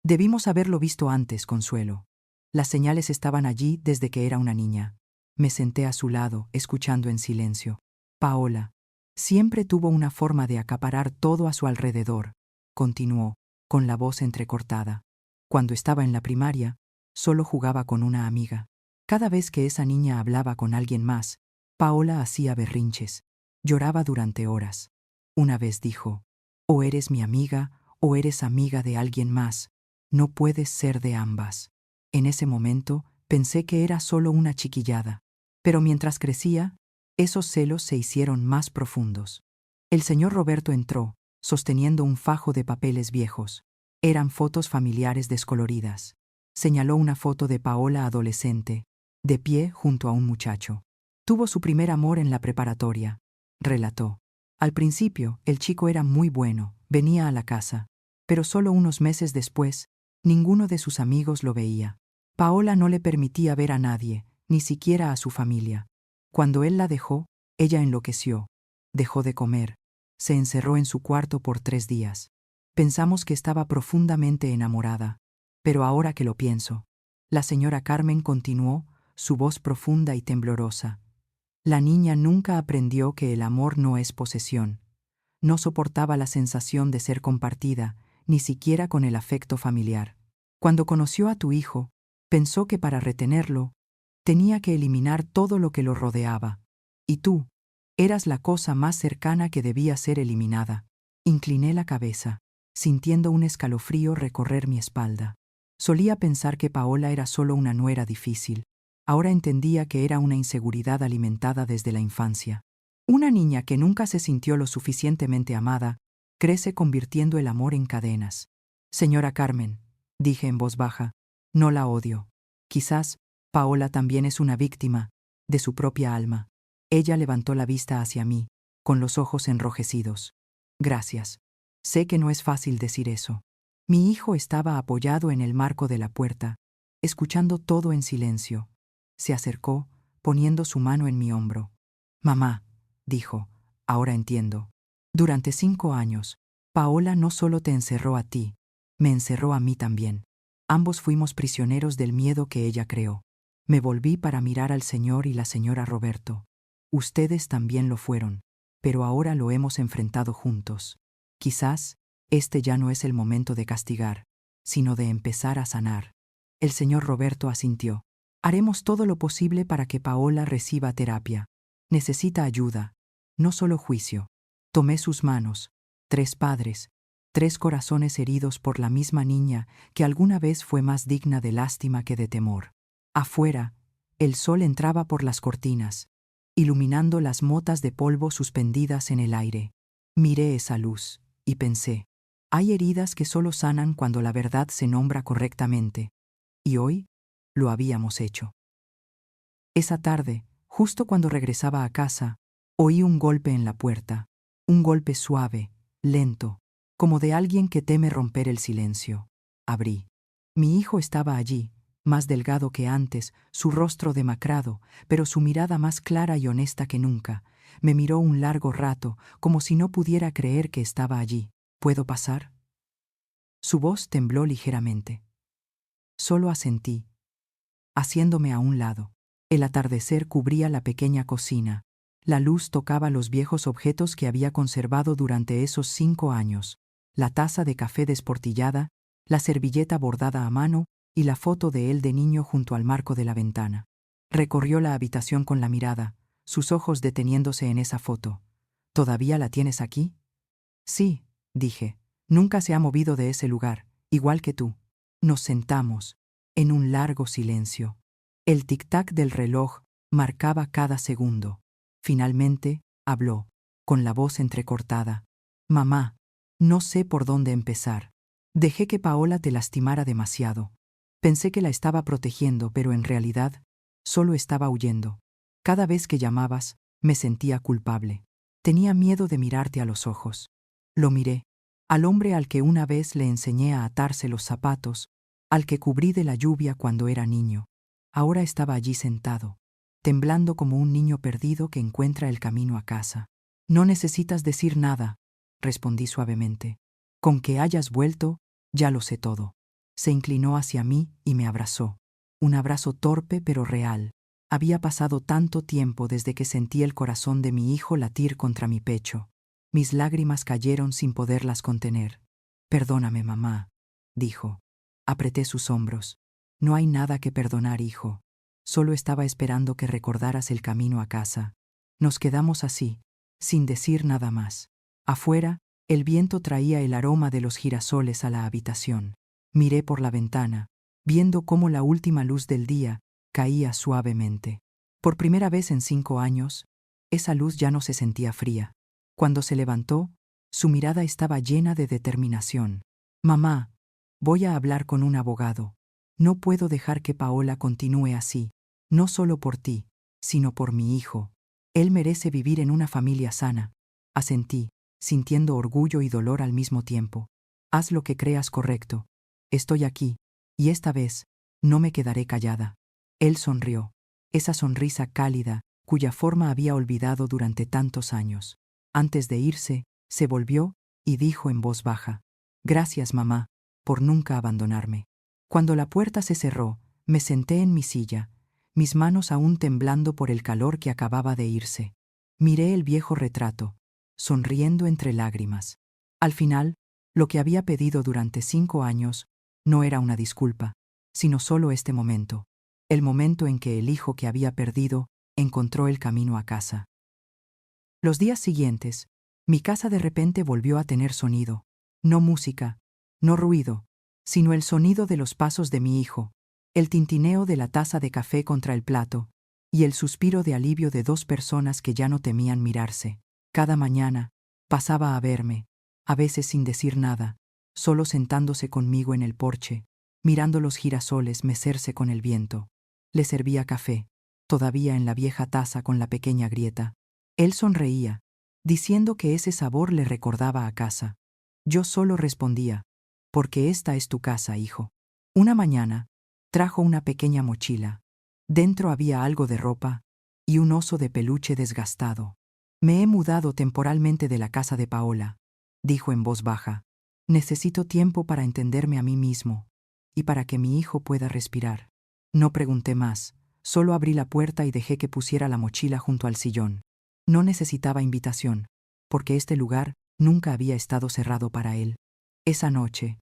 Debimos haberlo visto antes, Consuelo. Las señales estaban allí desde que era una niña. Me senté a su lado, escuchando en silencio. Paola siempre tuvo una forma de acaparar todo a su alrededor, continuó, con la voz entrecortada. Cuando estaba en la primaria, solo jugaba con una amiga. Cada vez que esa niña hablaba con alguien más, Paola hacía berrinches. Lloraba durante horas. Una vez dijo, o eres mi amiga o eres amiga de alguien más. No puedes ser de ambas. En ese momento pensé que era solo una chiquillada, pero mientras crecía, esos celos se hicieron más profundos. El señor Roberto entró, sosteniendo un fajo de papeles viejos. Eran fotos familiares descoloridas. Señaló una foto de Paola adolescente, de pie junto a un muchacho. Tuvo su primer amor en la preparatoria, relató. Al principio, el chico era muy bueno, venía a la casa, pero solo unos meses después, ninguno de sus amigos lo veía. Paola no le permitía ver a nadie, ni siquiera a su familia. Cuando él la dejó, ella enloqueció. Dejó de comer. Se encerró en su cuarto por 3 días. Pensamos que estaba profundamente enamorada. Pero ahora que lo pienso, la señora Carmen continuó, su voz profunda y temblorosa. La niña nunca aprendió que el amor no es posesión. No soportaba la sensación de ser compartida, ni siquiera con el afecto familiar. Cuando conoció a tu hijo, pensó que para retenerlo, tenía que eliminar todo lo que lo rodeaba. Y tú, eras la cosa más cercana que debía ser eliminada. Incliné la cabeza, sintiendo un escalofrío recorrer mi espalda. Solía pensar que Paola era solo una nuera difícil. Ahora entendía que era una inseguridad alimentada desde la infancia. Una niña que nunca se sintió lo suficientemente amada, crece convirtiendo el amor en cadenas. Señora Carmen, dije en voz baja, no la odio. Quizás Paola también es una víctima de su propia alma. Ella levantó la vista hacia mí, con los ojos enrojecidos. Gracias. Sé que no es fácil decir eso. Mi hijo estaba apoyado en el marco de la puerta, escuchando todo en silencio. Se acercó, poniendo su mano en mi hombro. Mamá, dijo, ahora entiendo. Durante 5 años, Paola no solo te encerró a ti, me encerró a mí también. Ambos fuimos prisioneros del miedo que ella creó. Me volví para mirar al señor y la señora Roberto. Ustedes también lo fueron, pero ahora lo hemos enfrentado juntos. Quizás, este ya no es el momento de castigar, sino de empezar a sanar. El señor Roberto asintió. Haremos todo lo posible para que Paola reciba terapia. Necesita ayuda, no solo juicio. Tomé sus manos, 3 padres, 3 corazones heridos por la misma niña que alguna vez fue más digna de lástima que de temor. Afuera, el sol entraba por las cortinas, iluminando las motas de polvo suspendidas en el aire. Miré esa luz, y pensé, hay heridas que solo sanan cuando la verdad se nombra correctamente. Y hoy, lo habíamos hecho. Esa tarde, justo cuando regresaba a casa, oí un golpe en la puerta, un golpe suave, lento, como de alguien que teme romper el silencio. Abrí. Mi hijo estaba allí, más delgado que antes, su rostro demacrado, pero su mirada más clara y honesta que nunca. Me miró un largo rato, como si no pudiera creer que estaba allí. ¿Puedo pasar? Su voz tembló ligeramente. Solo asentí, haciéndome a un lado. El atardecer cubría la pequeña cocina. La luz tocaba los viejos objetos que había conservado durante esos 5 años. La taza de café desportillada, la servilleta bordada a mano y la foto de él de niño junto al marco de la ventana. Recorrió la habitación con la mirada, sus ojos deteniéndose en esa foto. ¿Todavía la tienes aquí? Sí, dije. Nunca se ha movido de ese lugar, igual que tú. Nos sentamos, en un largo silencio. El tic-tac del reloj marcaba cada segundo. Finalmente, habló, con la voz entrecortada. Mamá, no sé por dónde empezar. Dejé que Paola te lastimara demasiado. Pensé que la estaba protegiendo, pero en realidad, solo estaba huyendo. Cada vez que llamabas, me sentía culpable. Tenía miedo de mirarte a los ojos. Lo miré, al hombre al que una vez le enseñé a atarse los zapatos, al que cubrí de la lluvia cuando era niño. Ahora estaba allí sentado, temblando como un niño perdido que encuentra el camino a casa. No necesitas decir nada, respondí suavemente. Con que hayas vuelto, ya lo sé todo. Se inclinó hacia mí y me abrazó. Un abrazo torpe pero real. Había pasado tanto tiempo desde que sentí el corazón de mi hijo latir contra mi pecho. Mis lágrimas cayeron sin poderlas contener. Perdóname, mamá, dijo. Apreté sus hombros. No hay nada que perdonar, hijo. Solo estaba esperando que recordaras el camino a casa. Nos quedamos así, sin decir nada más. Afuera, el viento traía el aroma de los girasoles a la habitación. Miré por la ventana, viendo cómo la última luz del día caía suavemente. Por primera vez en 5 años, esa luz ya no se sentía fría. Cuando se levantó, su mirada estaba llena de determinación. Mamá, voy a hablar con un abogado. No puedo dejar que Paola continúe así, no solo por ti, sino por mi hijo. Él merece vivir en una familia sana. Asentí, sintiendo orgullo y dolor al mismo tiempo. Haz lo que creas correcto. Estoy aquí, y esta vez, no me quedaré callada. Él sonrió, esa sonrisa cálida, cuya forma había olvidado durante tantos años. Antes de irse, se volvió y dijo en voz baja, Gracias, mamá, por nunca abandonarme. Cuando la puerta se cerró, me senté en mi silla, mis manos aún temblando por el calor que acababa de irse. Miré el viejo retrato, sonriendo entre lágrimas. Al final, lo que había pedido durante 5 años no era una disculpa, sino solo este momento, el momento en que el hijo que había perdido encontró el camino a casa. Los días siguientes, mi casa de repente volvió a tener sonido, no música, no ruido, sino el sonido de los pasos de mi hijo, el tintineo de la taza de café contra el plato, y el suspiro de alivio de 2 personas que ya no temían mirarse. Cada mañana, pasaba a verme, a veces sin decir nada, solo sentándose conmigo en el porche, mirando los girasoles mecerse con el viento. Le servía café, todavía en la vieja taza con la pequeña grieta. Él sonreía, diciendo que ese sabor le recordaba a casa. Yo solo respondía, porque esta es tu casa, hijo. Una mañana, trajo una pequeña mochila. Dentro había algo de ropa y un oso de peluche desgastado. Me he mudado temporalmente de la casa de Paola. dijo en voz baja. Necesito tiempo para entenderme a mí mismo y para que mi hijo pueda respirar. No pregunté más, solo abrí la puerta y dejé que pusiera la mochila junto al sillón. No necesitaba invitación, porque este lugar nunca había estado cerrado para él. Esa noche,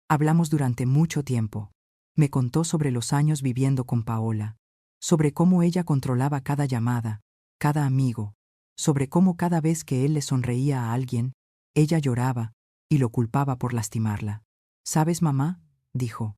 hablamos durante mucho tiempo. Me contó sobre los años viviendo con Paola, sobre cómo ella controlaba cada llamada, cada amigo, sobre cómo cada vez que él le sonreía a alguien, ella lloraba y lo culpaba por lastimarla. ¿Sabes, mamá?, dijo.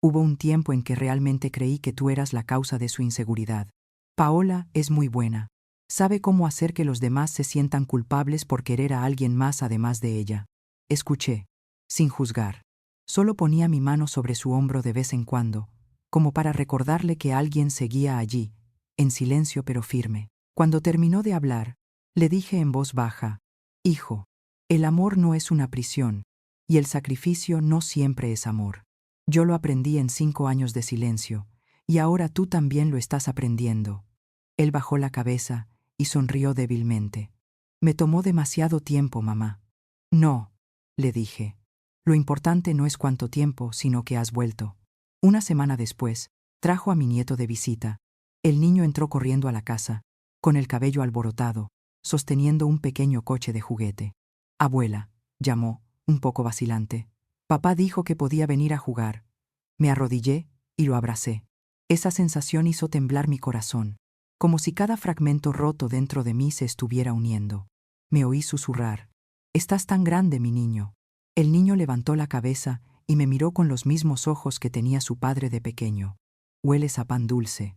Hubo un tiempo en que realmente creí que tú eras la causa de su inseguridad. Paola es muy buena. Sabe cómo hacer que los demás se sientan culpables por querer a alguien más además de ella. Escuché, sin juzgar. Solo ponía mi mano sobre su hombro de vez en cuando, como para recordarle que alguien seguía allí, en silencio pero firme. Cuando terminó de hablar, le dije en voz baja: Hijo, el amor no es una prisión, y el sacrificio no siempre es amor. Yo lo aprendí en 5 años de silencio, y ahora tú también lo estás aprendiendo. Él bajó la cabeza y sonrió débilmente. Me tomó demasiado tiempo, mamá. No, le dije. Lo importante no es cuánto tiempo, sino que has vuelto. Una semana después, trajo a mi nieto de visita. El niño entró corriendo a la casa, con el cabello alborotado, sosteniendo un pequeño coche de juguete. Abuela, llamó, un poco vacilante. Papá dijo que podía venir a jugar. Me arrodillé y lo abracé. Esa sensación hizo temblar mi corazón, como si cada fragmento roto dentro de mí se estuviera uniendo. Me oí susurrar: Estás tan grande, mi niño. El niño levantó la cabeza y me miró con los mismos ojos que tenía su padre de pequeño. Hueles a pan dulce,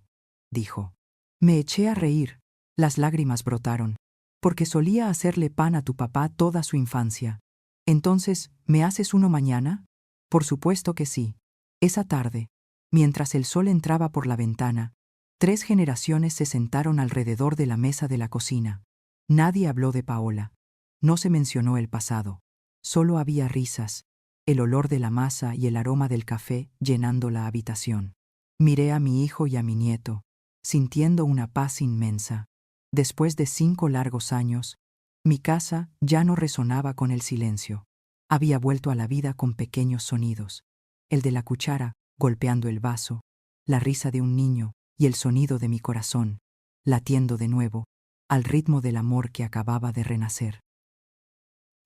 dijo. Me eché a reír. Las lágrimas brotaron, porque solía hacerle pan a tu papá toda su infancia. Entonces, ¿me haces uno mañana? Por supuesto que sí. Esa tarde, mientras el sol entraba por la ventana, 3 generaciones se sentaron alrededor de la mesa de la cocina. Nadie habló de Paola. No se mencionó el pasado. Solo había risas, el olor de la masa y el aroma del café llenando la habitación. Miré a mi hijo y a mi nieto, sintiendo una paz inmensa. Después de 5 largos años, mi casa ya no resonaba con el silencio. Había vuelto a la vida con pequeños sonidos: el de la cuchara golpeando el vaso, la risa de un niño y el sonido de mi corazón, latiendo de nuevo, al ritmo del amor que acababa de renacer.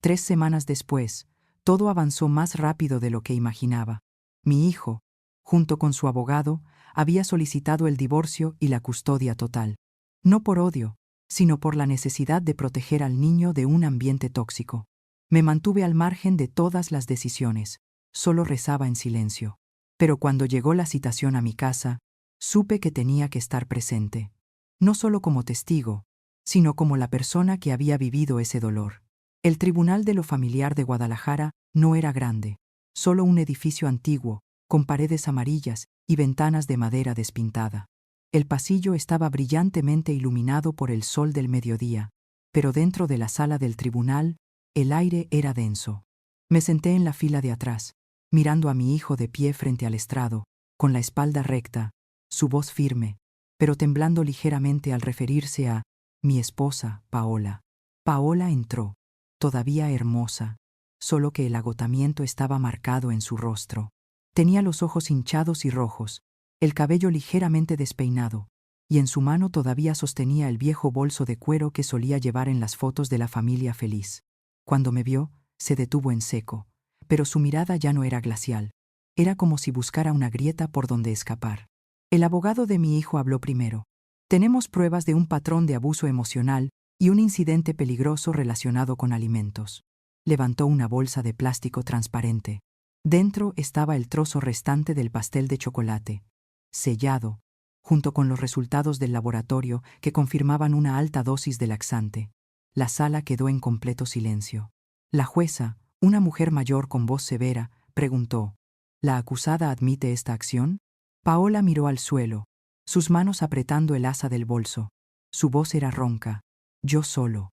3 semanas después, todo avanzó más rápido de lo que imaginaba. Mi hijo, junto con su abogado, había solicitado el divorcio y la custodia total. No por odio, sino por la necesidad de proteger al niño de un ambiente tóxico. Me mantuve al margen de todas las decisiones, solo rezaba en silencio. Pero cuando llegó la citación a mi casa, supe que tenía que estar presente. No solo como testigo, sino como la persona que había vivido ese dolor. El Tribunal de lo Familiar de Guadalajara no era grande, solo un edificio antiguo, con paredes amarillas y ventanas de madera despintada. El pasillo estaba brillantemente iluminado por el sol del mediodía, pero dentro de la sala del tribunal, el aire era denso. Me senté en la fila de atrás, mirando a mi hijo de pie frente al estrado, con la espalda recta, su voz firme, pero temblando ligeramente al referirse a mi esposa, Paola. Paola entró, todavía hermosa, solo que el agotamiento estaba marcado en su rostro. Tenía los ojos hinchados y rojos, el cabello ligeramente despeinado, y en su mano todavía sostenía el viejo bolso de cuero que solía llevar en las fotos de la familia feliz. Cuando me vio, se detuvo en seco, pero su mirada ya no era glacial. Era como si buscara una grieta por donde escapar. El abogado de mi hijo habló primero. Tenemos pruebas de un patrón de abuso emocional y un incidente peligroso relacionado con alimentos. Levantó una bolsa de plástico transparente. Dentro estaba el trozo restante del pastel de chocolate, sellado, junto con los resultados del laboratorio que confirmaban una alta dosis de laxante. La sala quedó en completo silencio. La jueza, una mujer mayor con voz severa, preguntó: ¿La acusada admite esta acción? Paola miró al suelo, sus manos apretando el asa del bolso. Su voz era ronca. Yo solo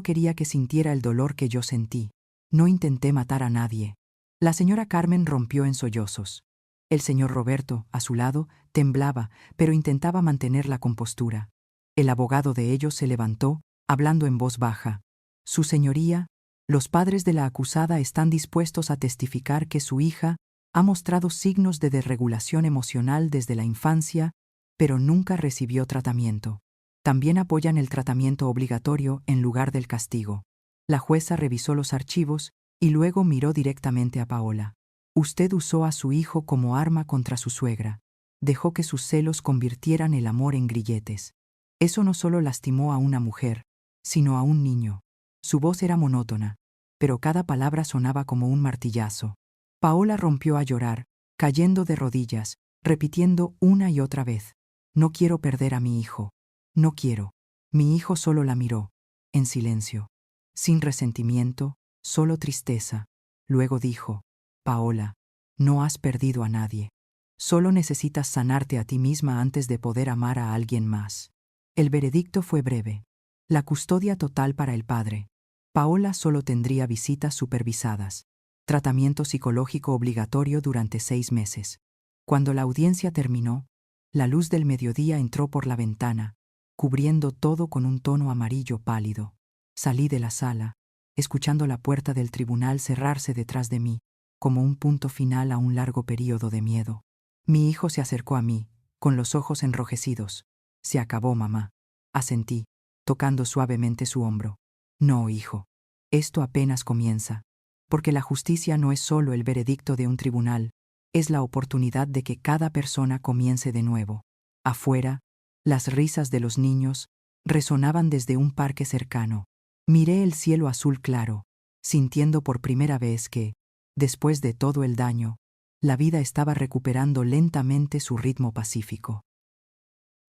quería que sintiera el dolor que yo sentí. No intenté matar a nadie. La señora Carmen rompió en sollozos. El señor Roberto, a su lado, temblaba, pero intentaba mantener la compostura. El abogado de ellos se levantó, hablando en voz baja. Su señoría, Los padres de la acusada están dispuestos a testificar que su hija ha mostrado signos de desregulación emocional desde la infancia, pero nunca recibió tratamiento. También apoyan el tratamiento obligatorio en lugar del castigo. La jueza revisó los archivos y luego miró directamente a Paola. Usted usó a su hijo como arma contra su suegra. Dejó que sus celos convirtieran el amor en grilletes. Eso no solo lastimó a una mujer, sino a un niño. Su voz era monótona, pero cada palabra sonaba como un martillazo. Paola rompió a llorar, cayendo de rodillas, repitiendo una y otra vez: no quiero perder a mi hijo. No quiero. Mi hijo solo la miró, en silencio, sin resentimiento, solo tristeza. Luego dijo: Paola, no has perdido a nadie. Solo necesitas sanarte a ti misma antes de poder amar a alguien más. El veredicto fue breve. La custodia total para el padre. Paola solo tendría visitas supervisadas. Tratamiento psicológico obligatorio durante 6 meses. Cuando la audiencia terminó, la luz del mediodía entró por la ventana, cubriendo todo con un tono amarillo pálido. Salí de la sala, escuchando la puerta del tribunal cerrarse detrás de mí, como un punto final a un largo período de miedo. Mi hijo se acercó a mí, con los ojos enrojecidos. Se acabó, mamá. Asentí, tocando suavemente su hombro. No, hijo. Esto apenas comienza. Porque la justicia no es solo el veredicto de un tribunal, es la oportunidad de que cada persona comience de nuevo. Afuera, las risas de los niños resonaban desde un parque cercano. Miré el cielo azul claro, sintiendo por primera vez que, después de todo el daño, la vida estaba recuperando lentamente su ritmo pacífico.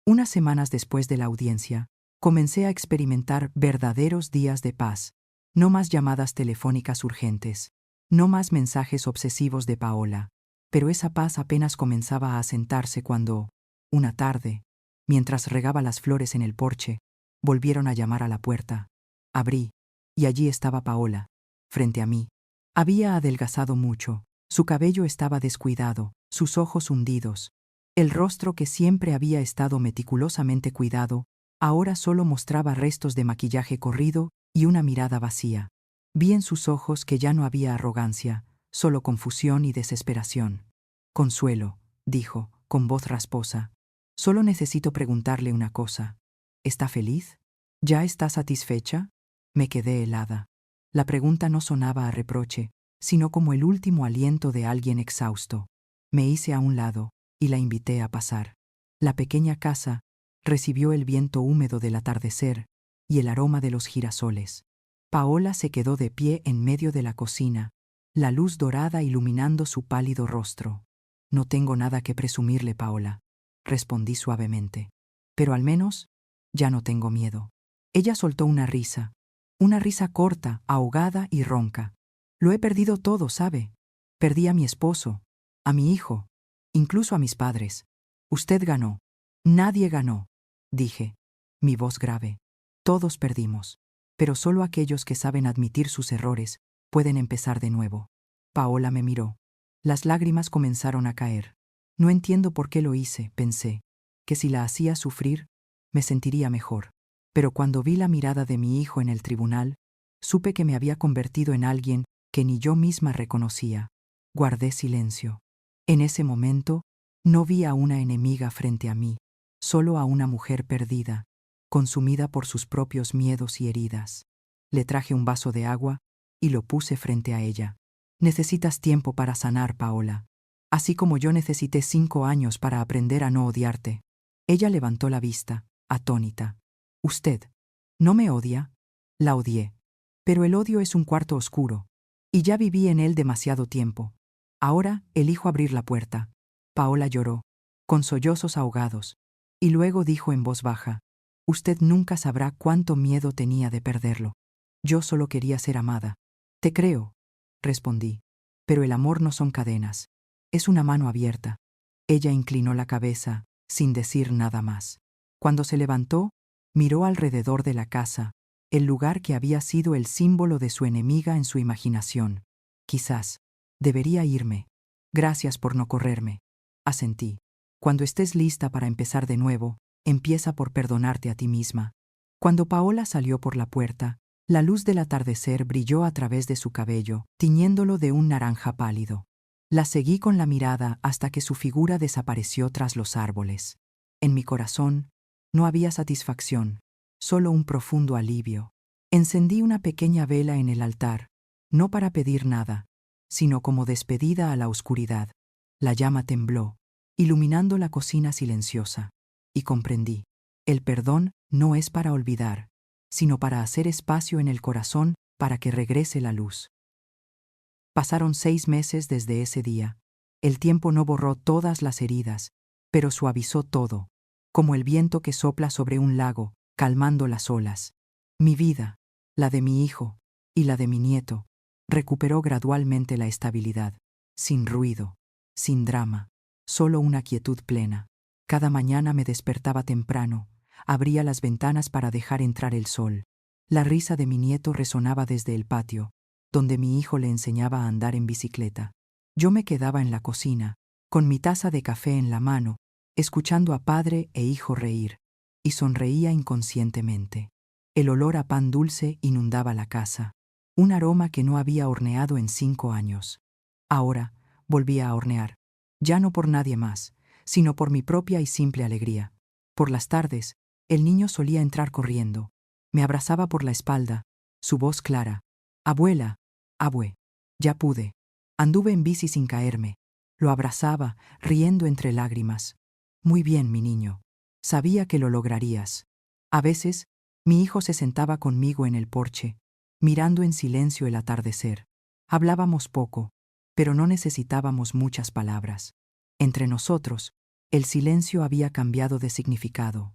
Unas semanas después de la audiencia, comencé a experimentar verdaderos días de paz. No más llamadas telefónicas urgentes, no más mensajes obsesivos de Paola, pero esa paz apenas comenzaba a asentarse cuando, una tarde, mientras regaba las flores en el porche, volvieron a llamar a la puerta. Abrí, y allí estaba Paola, frente a mí. Había adelgazado mucho, su cabello estaba descuidado, sus ojos hundidos. El rostro que siempre había estado meticulosamente cuidado, ahora solo mostraba restos de maquillaje corrido y una mirada vacía. Vi en sus ojos que ya no había arrogancia, solo confusión y desesperación. Consuelo, dijo, con voz rasposa. Solo necesito preguntarle una cosa. ¿Está feliz? ¿Ya está satisfecha? Me quedé helada. La pregunta no sonaba a reproche, sino como el último aliento de alguien exhausto. Me hice a un lado y la invité a pasar. La pequeña casa recibió el viento húmedo del atardecer y el aroma de los girasoles. Paola se quedó de pie en medio de la cocina, la luz dorada iluminando su pálido rostro. No tengo nada que presumirle, Paola, respondí suavemente. Pero al menos, ya no tengo miedo. Ella soltó una risa corta, ahogada y ronca. Lo he perdido todo, ¿sabe? Perdí a mi esposo, a mi hijo, incluso a mis padres. Usted ganó. Nadie ganó, dije, mi voz grave. Todos perdimos, pero solo aquellos que saben admitir sus errores pueden empezar de nuevo. Paola me miró. Las lágrimas comenzaron a caer. No entiendo por qué lo hice, pensé, que si la hacía sufrir, me sentiría mejor. Pero cuando vi la mirada de mi hijo en el tribunal, supe que me había convertido en alguien que ni yo misma reconocía. Guardé silencio. En ese momento, no vi a una enemiga frente a mí, solo a una mujer perdida, consumida por sus propios miedos y heridas. Le traje un vaso de agua y lo puse frente a ella. Necesitas tiempo para sanar, Paola. Así como yo necesité 5 años para aprender a no odiarte. Ella levantó la vista, atónita. ¿Usted no me odia? La odié. Pero el odio es un cuarto oscuro, y ya viví en él demasiado tiempo. Ahora elijo abrir la puerta. Paola lloró, con sollozos ahogados, y luego dijo en voz baja: Usted nunca sabrá cuánto miedo tenía de perderlo. Yo solo quería ser amada. Te creo, respondí, pero el amor no son cadenas. Es una mano abierta. Ella inclinó la cabeza, sin decir nada más. Cuando se levantó, miró alrededor de la casa, el lugar que había sido el símbolo de su enemiga en su imaginación. Quizás debería irme. Gracias por no correrme. Asentí. Cuando estés lista para empezar de nuevo, empieza por perdonarte a ti misma. Cuando Paola salió por la puerta, La luz del atardecer brilló a través de su cabello, tiñéndolo de un naranja pálido. La seguí con la mirada hasta que su figura desapareció tras los árboles. En mi corazón no había satisfacción, solo un profundo alivio. Encendí una pequeña vela en el altar, no para pedir nada, sino como despedida a la oscuridad. La llama tembló, iluminando la cocina silenciosa, y comprendí. El perdón no es para olvidar, sino para hacer espacio en el corazón para que regrese la luz. Pasaron 6 meses desde ese día. El tiempo no borró todas las heridas, pero suavizó todo, como el viento que sopla sobre un lago, calmando las olas. Mi vida, la de mi hijo y la de mi nieto, recuperó gradualmente la estabilidad, sin ruido, sin drama, solo una quietud plena. Cada mañana me despertaba temprano, abría las ventanas para dejar entrar el sol. La risa de mi nieto resonaba desde el patio, donde mi hijo le enseñaba a andar en bicicleta. Yo me quedaba en la cocina, con mi taza de café en la mano, escuchando a padre e hijo reír, y sonreía inconscientemente. El olor a pan dulce inundaba la casa, un aroma que no había horneado en 5 años. Ahora volvía a hornear, ya no por nadie más, sino por mi propia y simple alegría. Por las tardes, el niño solía entrar corriendo. Me abrazaba por la espalda, su voz clara. Abuela, abue, ya pude. Anduve en bici sin caerme. Lo abrazaba, riendo entre lágrimas. Muy bien, mi niño. Sabía que lo lograrías. A veces, mi hijo se sentaba conmigo en el porche, mirando en silencio el atardecer. Hablábamos poco, pero no necesitábamos muchas palabras. Entre nosotros, el silencio había cambiado de significado.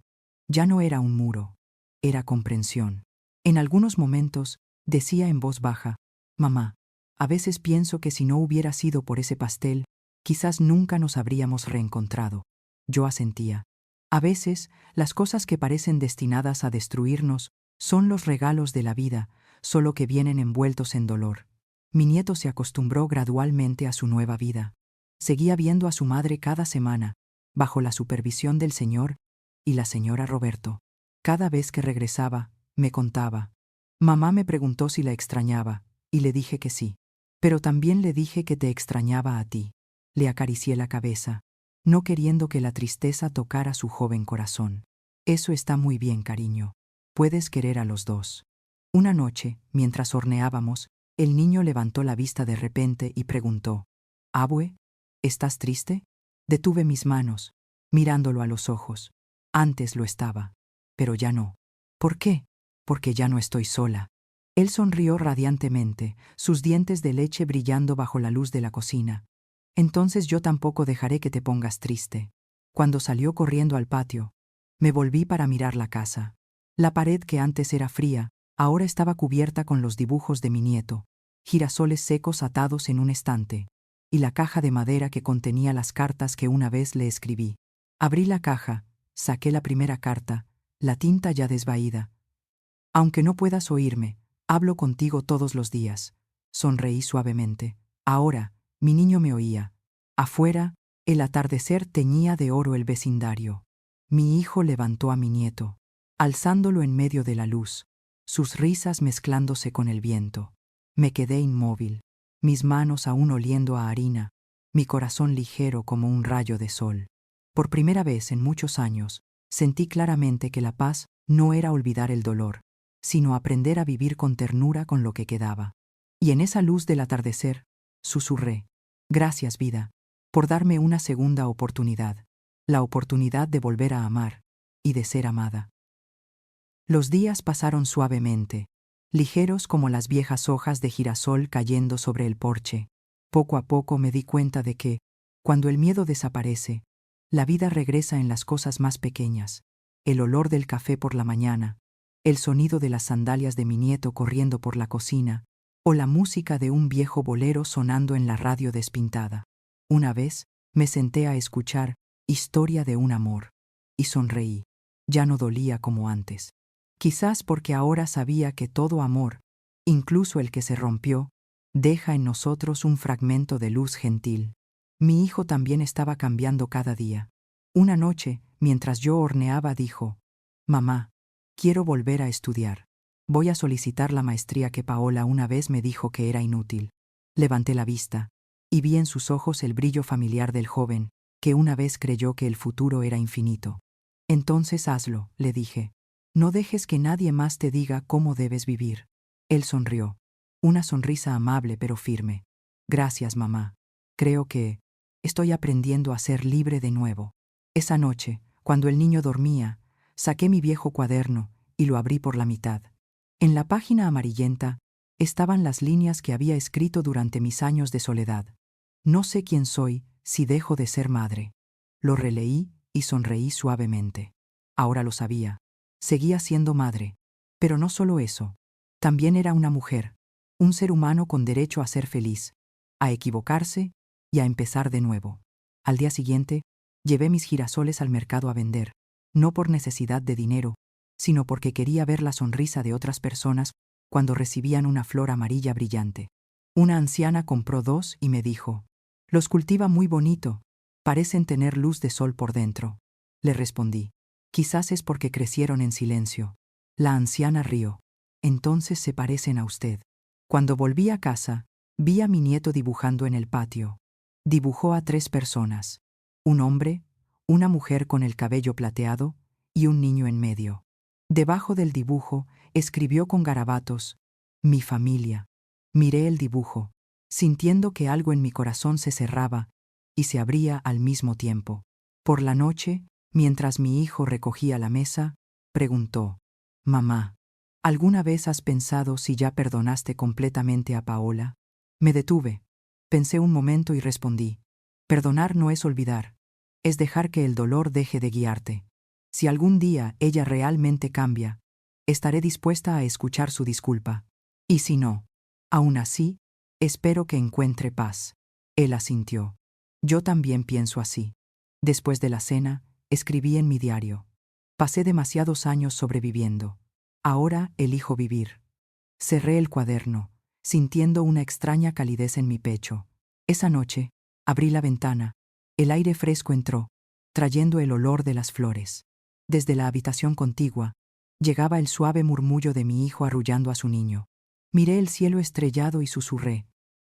Ya no era un muro, era comprensión. En algunos momentos, decía en voz baja, «Mamá, a veces pienso que si no hubiera sido por ese pastel, quizás nunca nos habríamos reencontrado». Yo asentía. A veces, las cosas que parecen destinadas a destruirnos son los regalos de la vida, solo que vienen envueltos en dolor. Mi nieto se acostumbró gradualmente a su nueva vida. Seguía viendo a su madre cada semana, bajo la supervisión del señor y la señora Roberto. Cada vez que regresaba, me contaba. Mamá me preguntó si la extrañaba, y le dije que sí. Pero también le dije que te extrañaba a ti. Le acaricié la cabeza, no queriendo que la tristeza tocara su joven corazón. Eso está muy bien, cariño. Puedes querer a los dos. Una noche, mientras horneábamos, el niño levantó la vista de repente y preguntó, «Abue, ¿estás triste?» Detuve mis manos, mirándolo a los ojos. Antes lo estaba, pero ya no. ¿Por qué? Porque ya no estoy sola. Él sonrió radiantemente, sus dientes de leche brillando bajo la luz de la cocina. Entonces yo tampoco dejaré que te pongas triste. Cuando salió corriendo al patio, me volví para mirar la casa. La pared que antes era fría, ahora estaba cubierta con los dibujos de mi nieto, girasoles secos atados en un estante, y la caja de madera que contenía las cartas que una vez le escribí. Abrí la caja, saqué la primera carta, la tinta ya desvaída. «Aunque no puedas oírme, hablo contigo todos los días». Sonreí suavemente. Ahora, mi niño me oía. Afuera, el atardecer teñía de oro el vecindario. Mi hijo levantó a mi nieto, alzándolo en medio de la luz, sus risas mezclándose con el viento. Me quedé inmóvil, mis manos aún oliendo a harina, mi corazón ligero como un rayo de sol. Por primera vez en muchos años, sentí claramente que la paz no era olvidar el dolor, sino aprender a vivir con ternura con lo que quedaba. Y en esa luz del atardecer, susurré, «Gracias, vida, por darme una segunda oportunidad, la oportunidad de volver a amar y de ser amada». Los días pasaron suavemente, ligeros como las viejas hojas de girasol cayendo sobre el porche. Poco a poco me di cuenta de que, cuando el miedo desaparece, la vida regresa en las cosas más pequeñas, el olor del café por la mañana, el sonido de las sandalias de mi nieto corriendo por la cocina, o la música de un viejo bolero sonando en la radio despintada. Una vez, me senté a escuchar Historia de un amor, y sonreí. Ya no dolía como antes. Quizás porque ahora sabía que todo amor, incluso el que se rompió, deja en nosotros un fragmento de luz gentil. Mi hijo también estaba cambiando cada día. Una noche, mientras yo horneaba, dijo, «Mamá, quiero volver a estudiar». Voy a solicitar la maestría que Paola una vez me dijo que era inútil. Levanté la vista y vi en sus ojos el brillo familiar del joven, que una vez creyó que el futuro era infinito. Entonces hazlo, le dije. No dejes que nadie más te diga cómo debes vivir. Él sonrió. Una sonrisa amable pero firme. Gracias, mamá. Creo que estoy aprendiendo a ser libre de nuevo. Esa noche, cuando el niño dormía, saqué mi viejo cuaderno y lo abrí por la mitad. En la página amarillenta estaban las líneas que había escrito durante mis años de soledad. No sé quién soy si dejo de ser madre. Lo releí y sonreí suavemente. Ahora lo sabía. Seguía siendo madre. Pero no solo eso. También era una mujer, un ser humano con derecho a ser feliz, a equivocarse y a empezar de nuevo. Al día siguiente, llevé mis girasoles al mercado a vender, no por necesidad de dinero, sino porque quería ver la sonrisa de otras personas cuando recibían una flor amarilla brillante. Una anciana compró 2 y me dijo: «Los cultiva muy bonito, parecen tener luz de sol por dentro». Le respondí: «Quizás es porque crecieron en silencio». La anciana rió: «Entonces se parecen a usted». Cuando volví a casa, vi a mi nieto dibujando en el patio. Dibujó a 3 personas: un hombre, una mujer con el cabello plateado y un niño en medio. Debajo del dibujo escribió con garabatos: «Mi familia». Miré el dibujo, sintiendo que algo en mi corazón se cerraba y se abría al mismo tiempo. Por la noche, mientras mi hijo recogía la mesa, preguntó: «Mamá, ¿alguna vez has pensado si ya perdonaste completamente a Paola?». Me detuve, pensé un momento y respondí: «Perdonar no es olvidar, es dejar que el dolor deje de guiarte. Si algún día ella realmente cambia, estaré dispuesta a escuchar su disculpa. Y si no, aún así, espero que encuentre paz». Él asintió. Yo también pienso así. Después de la cena, escribí en mi diario: «Pasé demasiados años sobreviviendo. Ahora elijo vivir». Cerré el cuaderno, sintiendo una extraña calidez en mi pecho. Esa noche, abrí la ventana. El aire fresco entró, trayendo el olor de las flores. Desde la habitación contigua, llegaba el suave murmullo de mi hijo arrullando a su niño. Miré el cielo estrellado y susurré: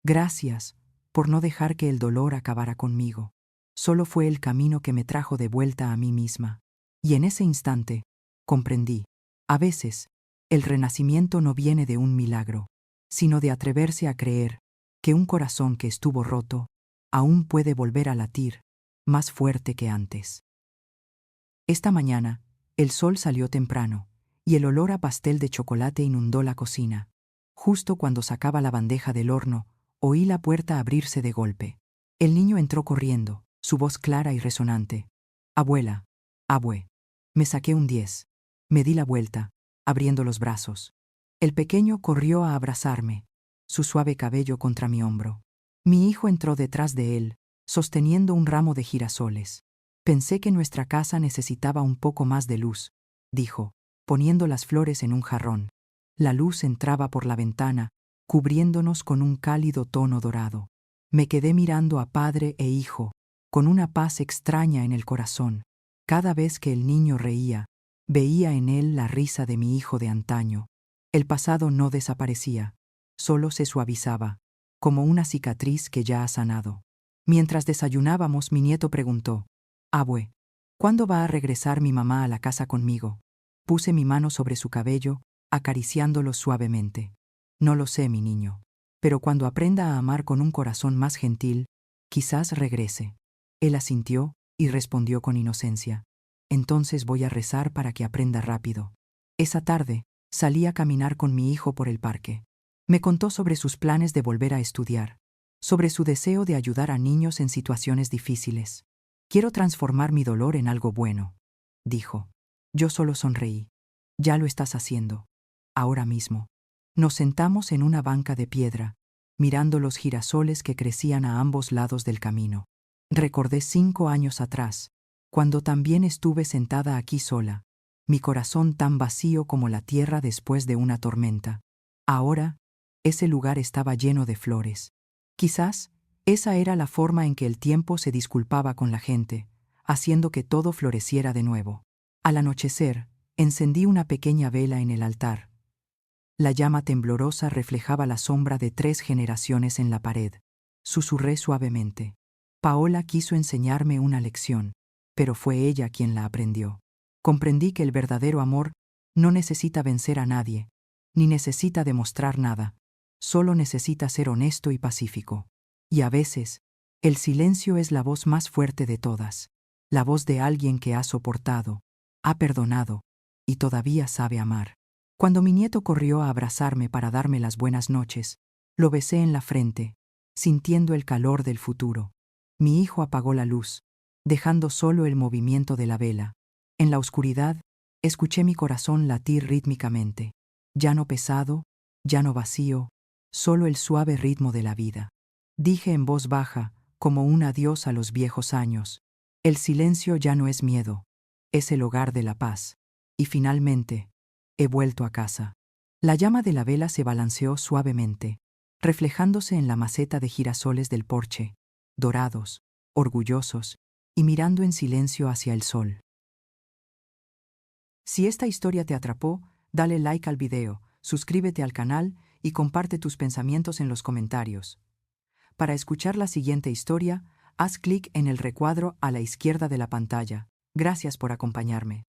«Gracias por no dejar que el dolor acabara conmigo. Solo fue el camino que me trajo de vuelta a mí misma». Y en ese instante, comprendí: a veces, el renacimiento no viene de un milagro, sino de atreverse a creer que un corazón que estuvo roto aún puede volver a latir más fuerte que antes. Esta mañana, el sol salió temprano, y el olor a pastel de chocolate inundó la cocina. Justo cuando sacaba la bandeja del horno, oí la puerta abrirse de golpe. El niño entró corriendo, su voz clara y resonante: «Abuela, abue». Me saqué un 10. Me di la vuelta, abriendo los brazos. El pequeño corrió a abrazarme, su suave cabello contra mi hombro. Mi hijo entró detrás de él, sosteniendo un ramo de girasoles. «Pensé que nuestra casa necesitaba un poco más de luz», dijo, poniendo las flores en un jarrón. La luz entraba por la ventana, cubriéndonos con un cálido tono dorado. Me quedé mirando a padre e hijo, con una paz extraña en el corazón. Cada vez que el niño reía, veía en él la risa de mi hijo de antaño. El pasado no desaparecía, solo se suavizaba, como una cicatriz que ya ha sanado. Mientras desayunábamos, mi nieto preguntó: «Abue, ¿cuándo va a regresar mi mamá a la casa conmigo?». Puse mi mano sobre su cabello, acariciándolo suavemente. «No lo sé, mi niño, pero cuando aprenda a amar con un corazón más gentil, quizás regrese». Él asintió y respondió con inocencia: «Entonces voy a rezar para que aprenda rápido». Esa tarde, salí a caminar con mi hijo por el parque. Me contó sobre sus planes de volver a estudiar, sobre su deseo de ayudar a niños en situaciones difíciles. «Quiero transformar mi dolor en algo bueno», dijo. Yo solo sonreí. «Ya lo estás haciendo. Ahora mismo». Nos sentamos en una banca de piedra, mirando los girasoles que crecían a ambos lados del camino. Recordé 5 años atrás, cuando también estuve sentada aquí sola, mi corazón tan vacío como la tierra después de una tormenta. Ahora, ese lugar estaba lleno de flores. Quizás, esa era la forma en que el tiempo se disculpaba con la gente, haciendo que todo floreciera de nuevo. Al anochecer, encendí una pequeña vela en el altar. La llama temblorosa reflejaba la sombra de 3 generaciones en la pared. Susurré suavemente. Paola quiso enseñarme una lección, pero fue ella quien la aprendió. Comprendí que el verdadero amor no necesita vencer a nadie, ni necesita demostrar nada, solo necesita ser honesto y pacífico. Y a veces, el silencio es la voz más fuerte de todas, la voz de alguien que ha soportado, ha perdonado y todavía sabe amar. Cuando mi nieto corrió a abrazarme para darme las buenas noches, lo besé en la frente, sintiendo el calor del futuro. Mi hijo apagó la luz, dejando solo el movimiento de la vela. En la oscuridad, escuché mi corazón latir rítmicamente, ya no pesado, ya no vacío, solo el suave ritmo de la vida. Dije en voz baja, como un adiós a los viejos años: el silencio ya no es miedo, es el hogar de la paz. Y finalmente, he vuelto a casa. La llama de la vela se balanceó suavemente, reflejándose en la maceta de girasoles del porche, dorados, orgullosos, y mirando en silencio hacia el sol. Si esta historia te atrapó, dale like al video, suscríbete al canal y comparte tus pensamientos en los comentarios. Para escuchar la siguiente historia, haz clic en el recuadro a la izquierda de la pantalla. Gracias por acompañarme.